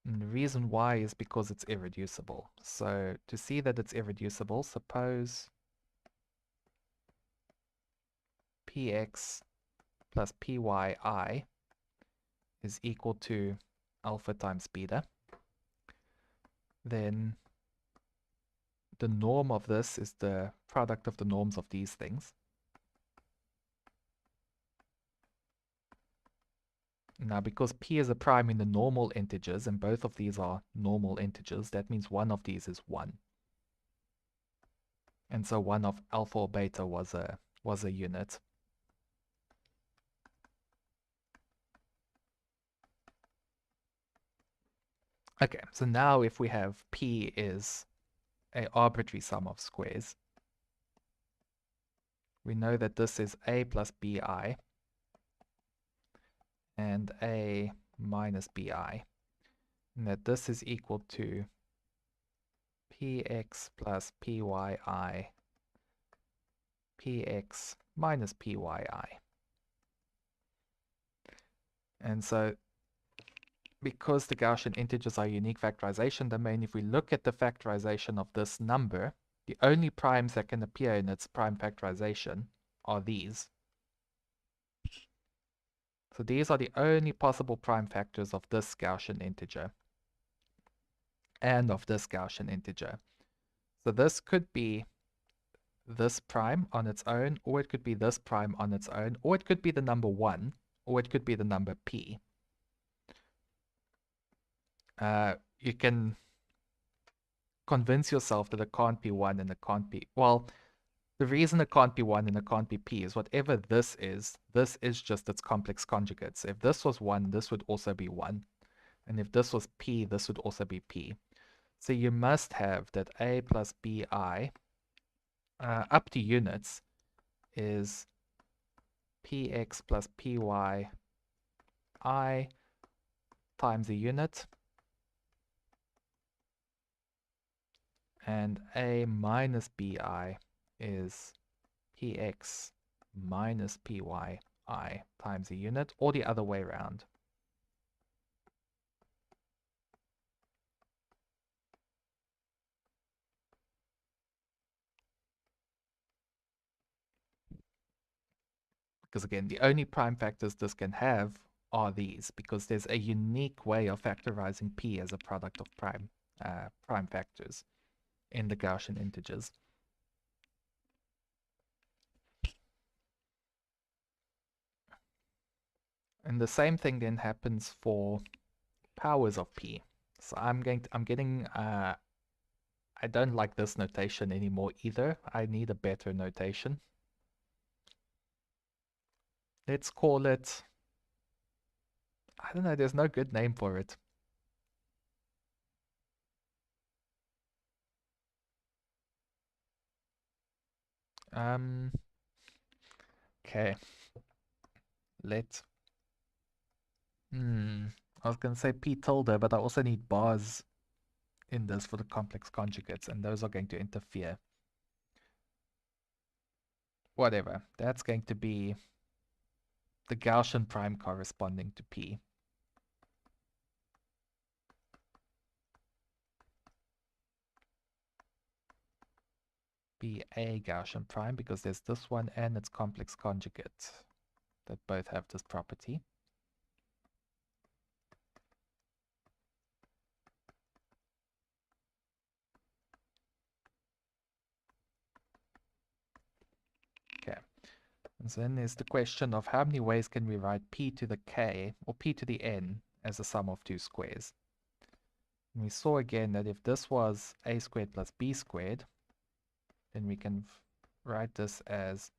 And the reason why is because it's irreducible. So to see that it's irreducible, suppose px plus pyi is equal to alpha times beta. Then the norm of this is the product of the norms of these things. Now, because p is a prime in the normal integers, and both of these are normal integers, that means one of these is 1. And so one of alpha or beta was a unit. Okay, so now if we have p is an arbitrary sum of squares, we know that this is a plus bi and a minus bi, and that this is equal to px plus pyi px minus pyi. And so because the Gaussian integers are unique factorization domain, if we look at the factorization of this number, the only primes that can appear in its prime factorization are these. So these are the only possible prime factors of this Gaussian integer and of this Gaussian integer. So this could be this prime on its own, or it could be this prime on its own, or it could be the number 1, or it could be the number p. You can convince yourself that it can't be 1 and it can't be... Well, the reason it can't be 1 and it can't be p is whatever this is just its complex conjugates. If this was 1, this would also be 1. And if this was p, this would also be p. So you must have that a plus bi up to units is px plus pyi times a unit, and a minus bi is px minus pyi times a unit, or the other way around. Because again, the only prime factors this can have are these, because there's a unique way of factorizing p as a product of prime factors in the Gaussian integers. And the same thing then happens for powers of p. So I'm getting I don't like this notation anymore either. I need a better notation. Let's call it, I don't know, there's no good name for it. Okay. I was gonna say p tilde, but I also need bars in this for the complex conjugates, and those are going to interfere. Whatever. That's going to be the Gaussian prime corresponding to p. Be a Gaussian prime, because there's this one and its complex conjugate that both have this property. Okay. And so then there's the question of how many ways can we write p to the k or p to the n as a sum of two squares. And we saw again that if this was a squared plus b squared, then we can write this as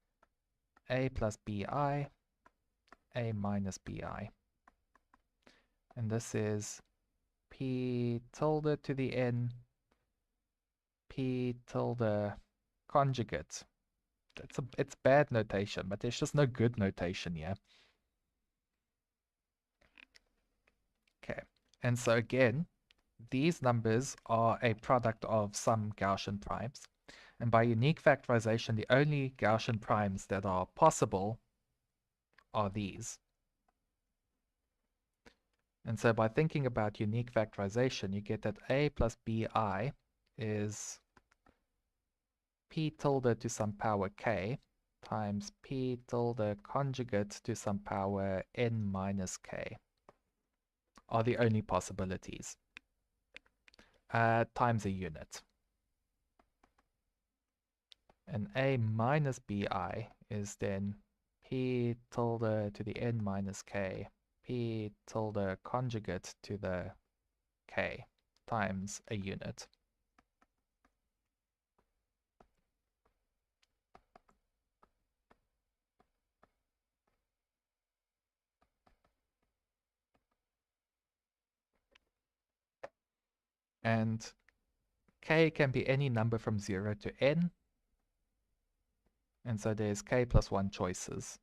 a plus bi, a minus bi. And this is p tilde to the n, p tilde conjugate. It's bad notation, but there's just no good notation here. Okay, and so again, these numbers are a product of some Gaussian primes. And by unique factorization, the only Gaussian primes that are possible are these. And so by thinking about unique factorization, you get that a plus bi is p tilde to some power k times p tilde conjugate to some power n minus k are the only possibilities, times a unit. And a minus bi is then p tilde to the n minus k, p tilde conjugate to the k times a unit. And k can be any number from 0 to n. And so there's k plus 1 choices.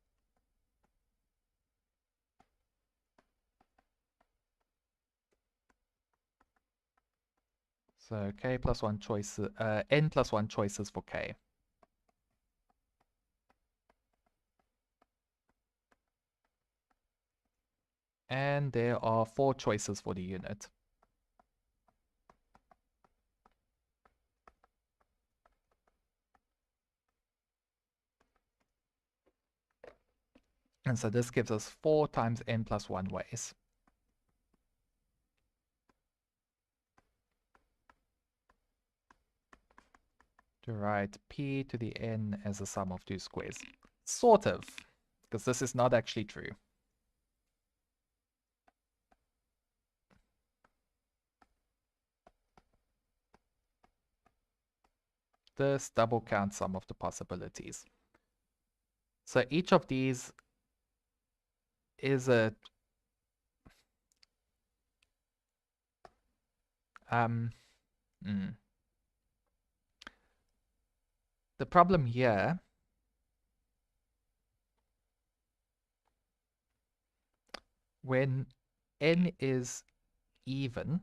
So k plus 1 choices, n plus 1 choices for k. And there are 4 choices for the unit. And so this gives us 4 times n plus 1 ways. To write p to the n as a sum of 2 squares. Sort of, because this is not actually true. This double counts some of the possibilities. So each of these is a the problem here when n is even,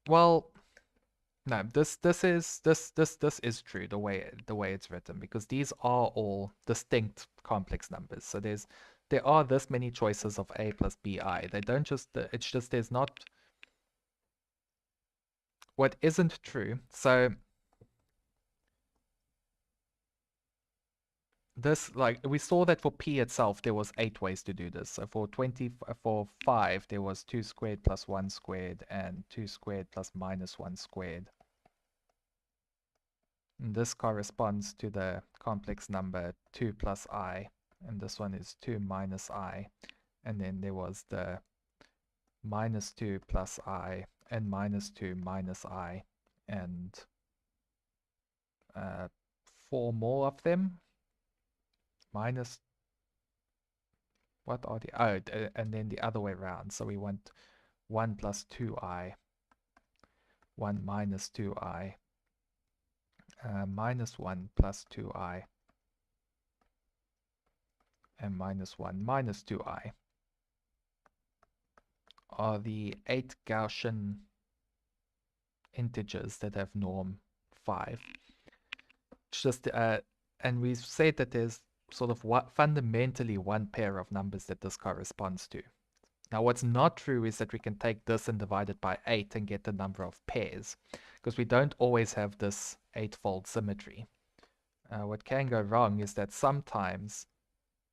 well, no, this is true the way it's written, because these are all distinct complex numbers. So there are this many choices of a plus bi. They don't just it's just there's not what isn't true. So this, like, we saw that for p itself there was 8 ways to do this. So for 5 there was 2 squared plus 1 squared and 2 squared plus minus 1 squared. And this corresponds to the complex number 2 plus I, and this one is 2 minus I. And then there was the minus 2 plus I and minus 2 minus I, and 4 more of them. Minus, what are the, oh, and then the other way around. So we want 1 plus 2i, 1 minus 2i, minus 1 plus 2i, and minus 1 minus 2i are the 8 Gaussian integers that have norm 5. It's just, and we've said that there's sort of fundamentally one pair of numbers that this corresponds to. Now, what's not true is that we can take this and divide it by 8 and get the number of pairs, because we don't always have this 8-fold symmetry. What can go wrong is that sometimes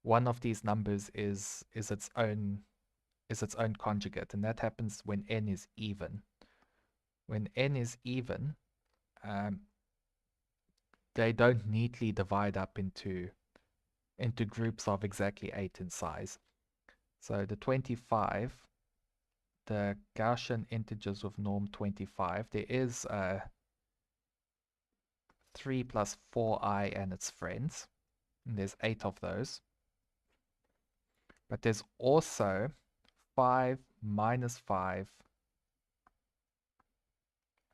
one of these numbers is its own conjugate, and that happens when n is even. When n is even, they don't neatly divide up into groups of exactly 8 in size. So the 25, the Gaussian integers with norm 25, there is 3 plus 4i and its friends, and there's 8 of those. But there's also 5 minus 5,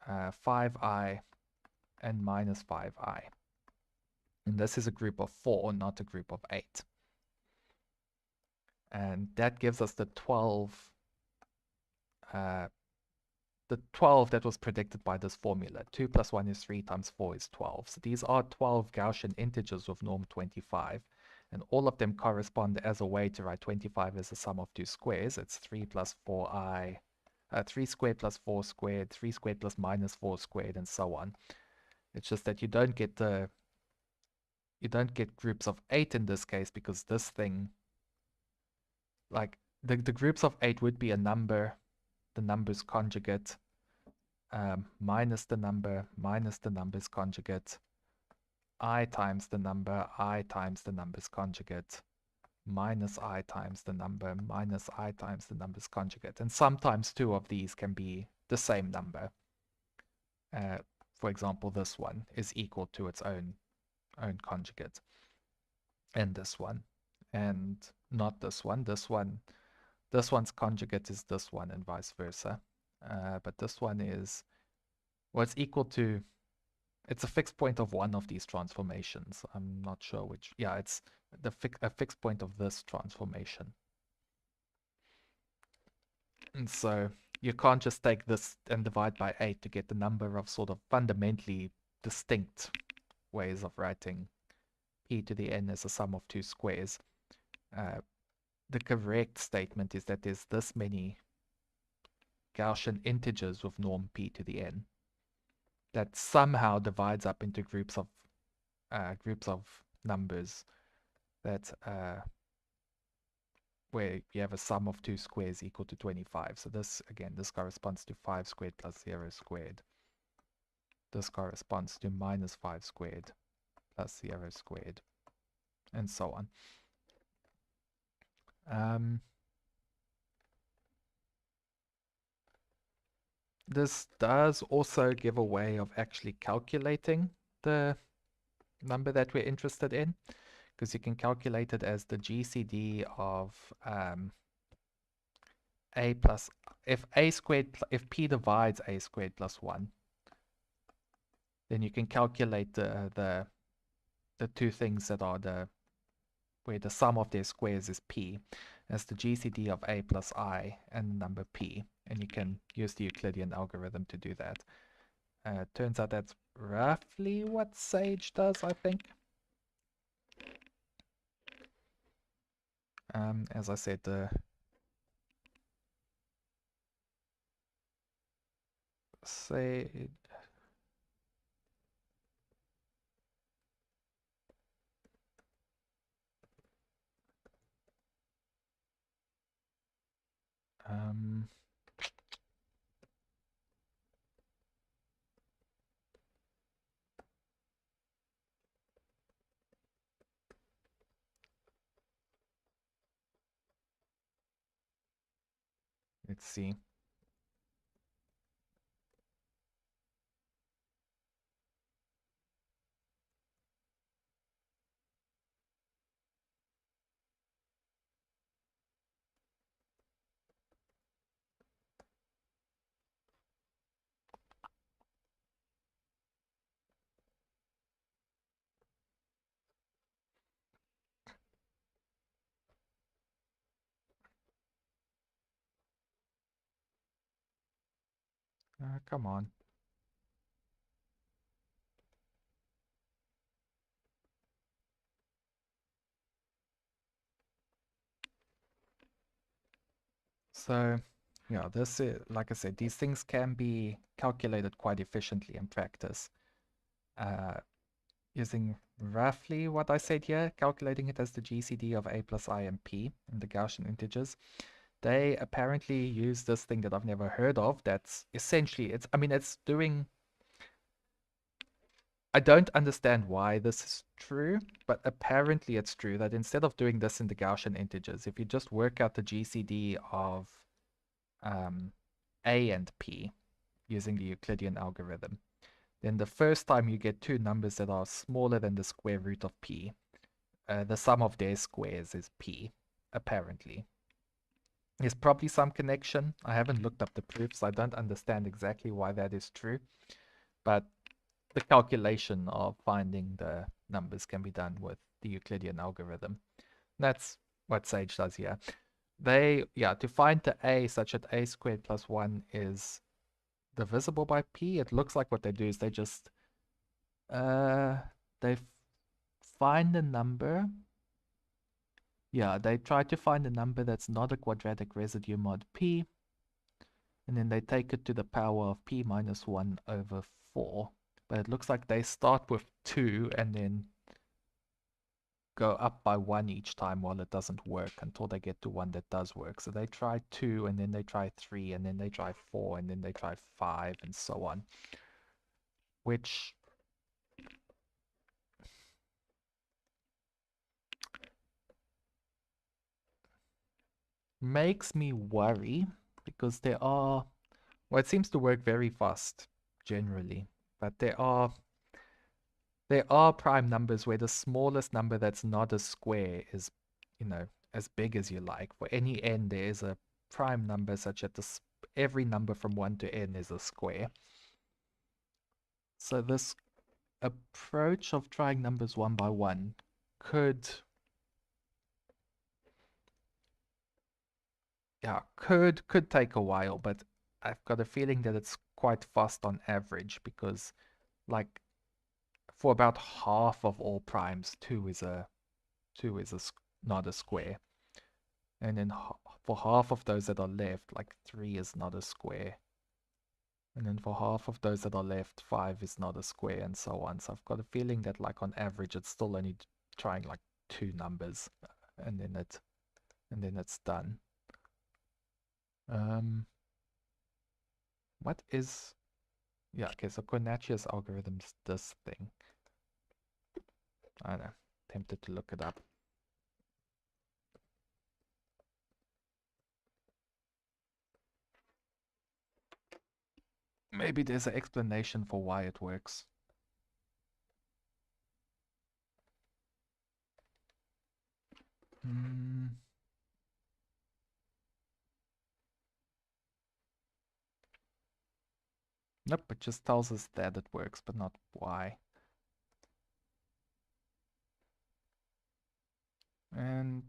5i, and minus 5i. And this is a group of 4, not a group of 8. And that gives us the 12 that was predicted by this formula. 2 plus 1 is 3 times 4 is 12. So these are 12 Gaussian integers with norm 25. And all of them correspond as a way to write 25 as a sum of 2 squares. It's 3 plus 4i, 3 squared plus 4 squared, 3 squared plus minus 4 squared, and so on. It's just that you don't get groups of 8 in this case, because this thing, like, the groups of 8 would be a number, the number's conjugate, minus the number's conjugate, I times the number's conjugate, minus I times the number's conjugate. And sometimes 2 of these can be the same number. For example, this one is equal to its own conjugate. And this one. And not this one. This one's conjugate is this one, and vice versa. But this one is, well, it's equal to It's a fixed point of one of these transformations. I'm not sure which. Yeah, it's a fixed point of this transformation. And so you can't just take this and divide by 8 to get the number of sort of fundamentally distinct ways of writing p to the n as a sum of two squares. The correct statement is that there's this many Gaussian integers with norm p to the n that somehow divides up into groups of numbers that where you have a sum of two squares equal to 25. So this, again, this corresponds to 5 squared plus 0 squared. This corresponds to minus 5 squared plus 0 squared, and so on. This does also give a way of actually calculating the number that we're interested in, because you can calculate it as the GCD of a plus, if p divides a squared plus 1, then you can calculate the two things that are where the sum of their squares is p, as the GCD of a plus I and the number p, and you can use the Euclidean algorithm to do that. Turns out that's roughly what Sage does, I think. As I said, Sage. Let's see. Come on. So, yeah, this is, like I said, these things can be calculated quite efficiently in practice. Using roughly what I said here, calculating it as the GCD of a plus I and p in the Gaussian integers. They apparently use this thing that I've never heard of. That's essentially, it's doing, I don't understand why this is true, but apparently it's true that instead of doing this in the Gaussian integers, if you just work out the GCD of a and p using the Euclidean algorithm, then the first time you get two numbers that are smaller than the square root of p, the sum of their squares is p, apparently. There's probably some connection. I haven't looked up the proofs. I don't understand exactly why that is true, but the calculation of finding the numbers can be done with the Euclidean algorithm. That's what Sage does here. To find the a such that a squared plus 1 is divisible by p, it looks like what they do is they just they find a number. Yeah, they try to find a number that's not a quadratic residue mod p, and then they take it to the power of p minus 1 over 4. But it looks like they start with 2 and then go up by 1 each time while it doesn't work until they get to one that does work. So they try 2, and then they try 3, and then they try 4, and then they try 5, and so on. Which makes me worry, because there are, well, it seems to work very fast generally, but there are prime numbers where the smallest number that's not a square is, as big as you like. For any n, there is a prime number such that every number from 1 to n is a square. So this approach of trying numbers one by one could take a while, but I've got a feeling that it's quite fast on average because like for about half of all primes, 2 is not a square. And then for half of those that are left, like 3 is not a square. And then for half of those that are left, 5 is not a square, and so on. So I've got a feeling that like on average it's still only trying like 2 numbers, and then it's done. What is okay, so Cognacci's algorithm's this thing. I don't know. Tempted to look it up. Maybe there's an explanation for why it works. Nope, it just tells us that it works, but not why. And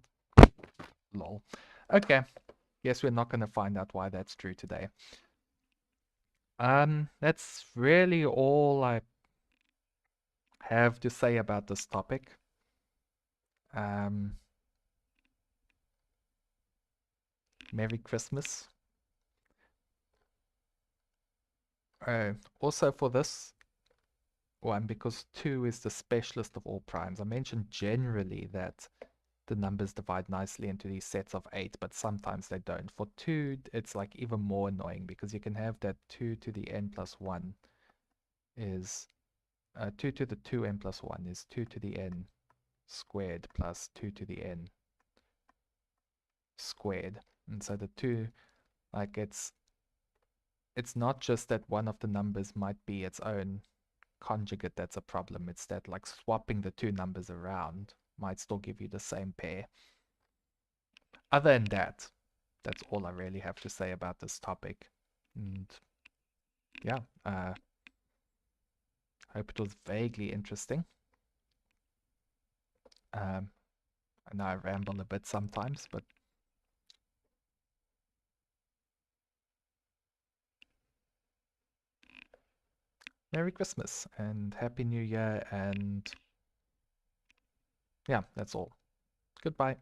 lol. Okay, guess we're not going to find out why that's true today. That's really all I have to say about this topic. Merry Christmas. Also for this one, because 2 is the specialist of all primes, I mentioned generally that the numbers divide nicely into these sets of 8, but sometimes they don't. For 2, it's like even more annoying because you can have that 2 to the n plus 1 is 2 to the 2n plus 1 is 2 to the n squared plus 2 to the n squared. And so the 2, like it's not just that one of the numbers might be its own conjugate that's a problem. It's that like swapping the 2 numbers around might still give you the same pair. Other than that, that's all I really have to say about this topic. And yeah, hope it was vaguely interesting. I know I ramble a bit sometimes, but Merry Christmas and Happy New Year, and yeah, that's all. Goodbye.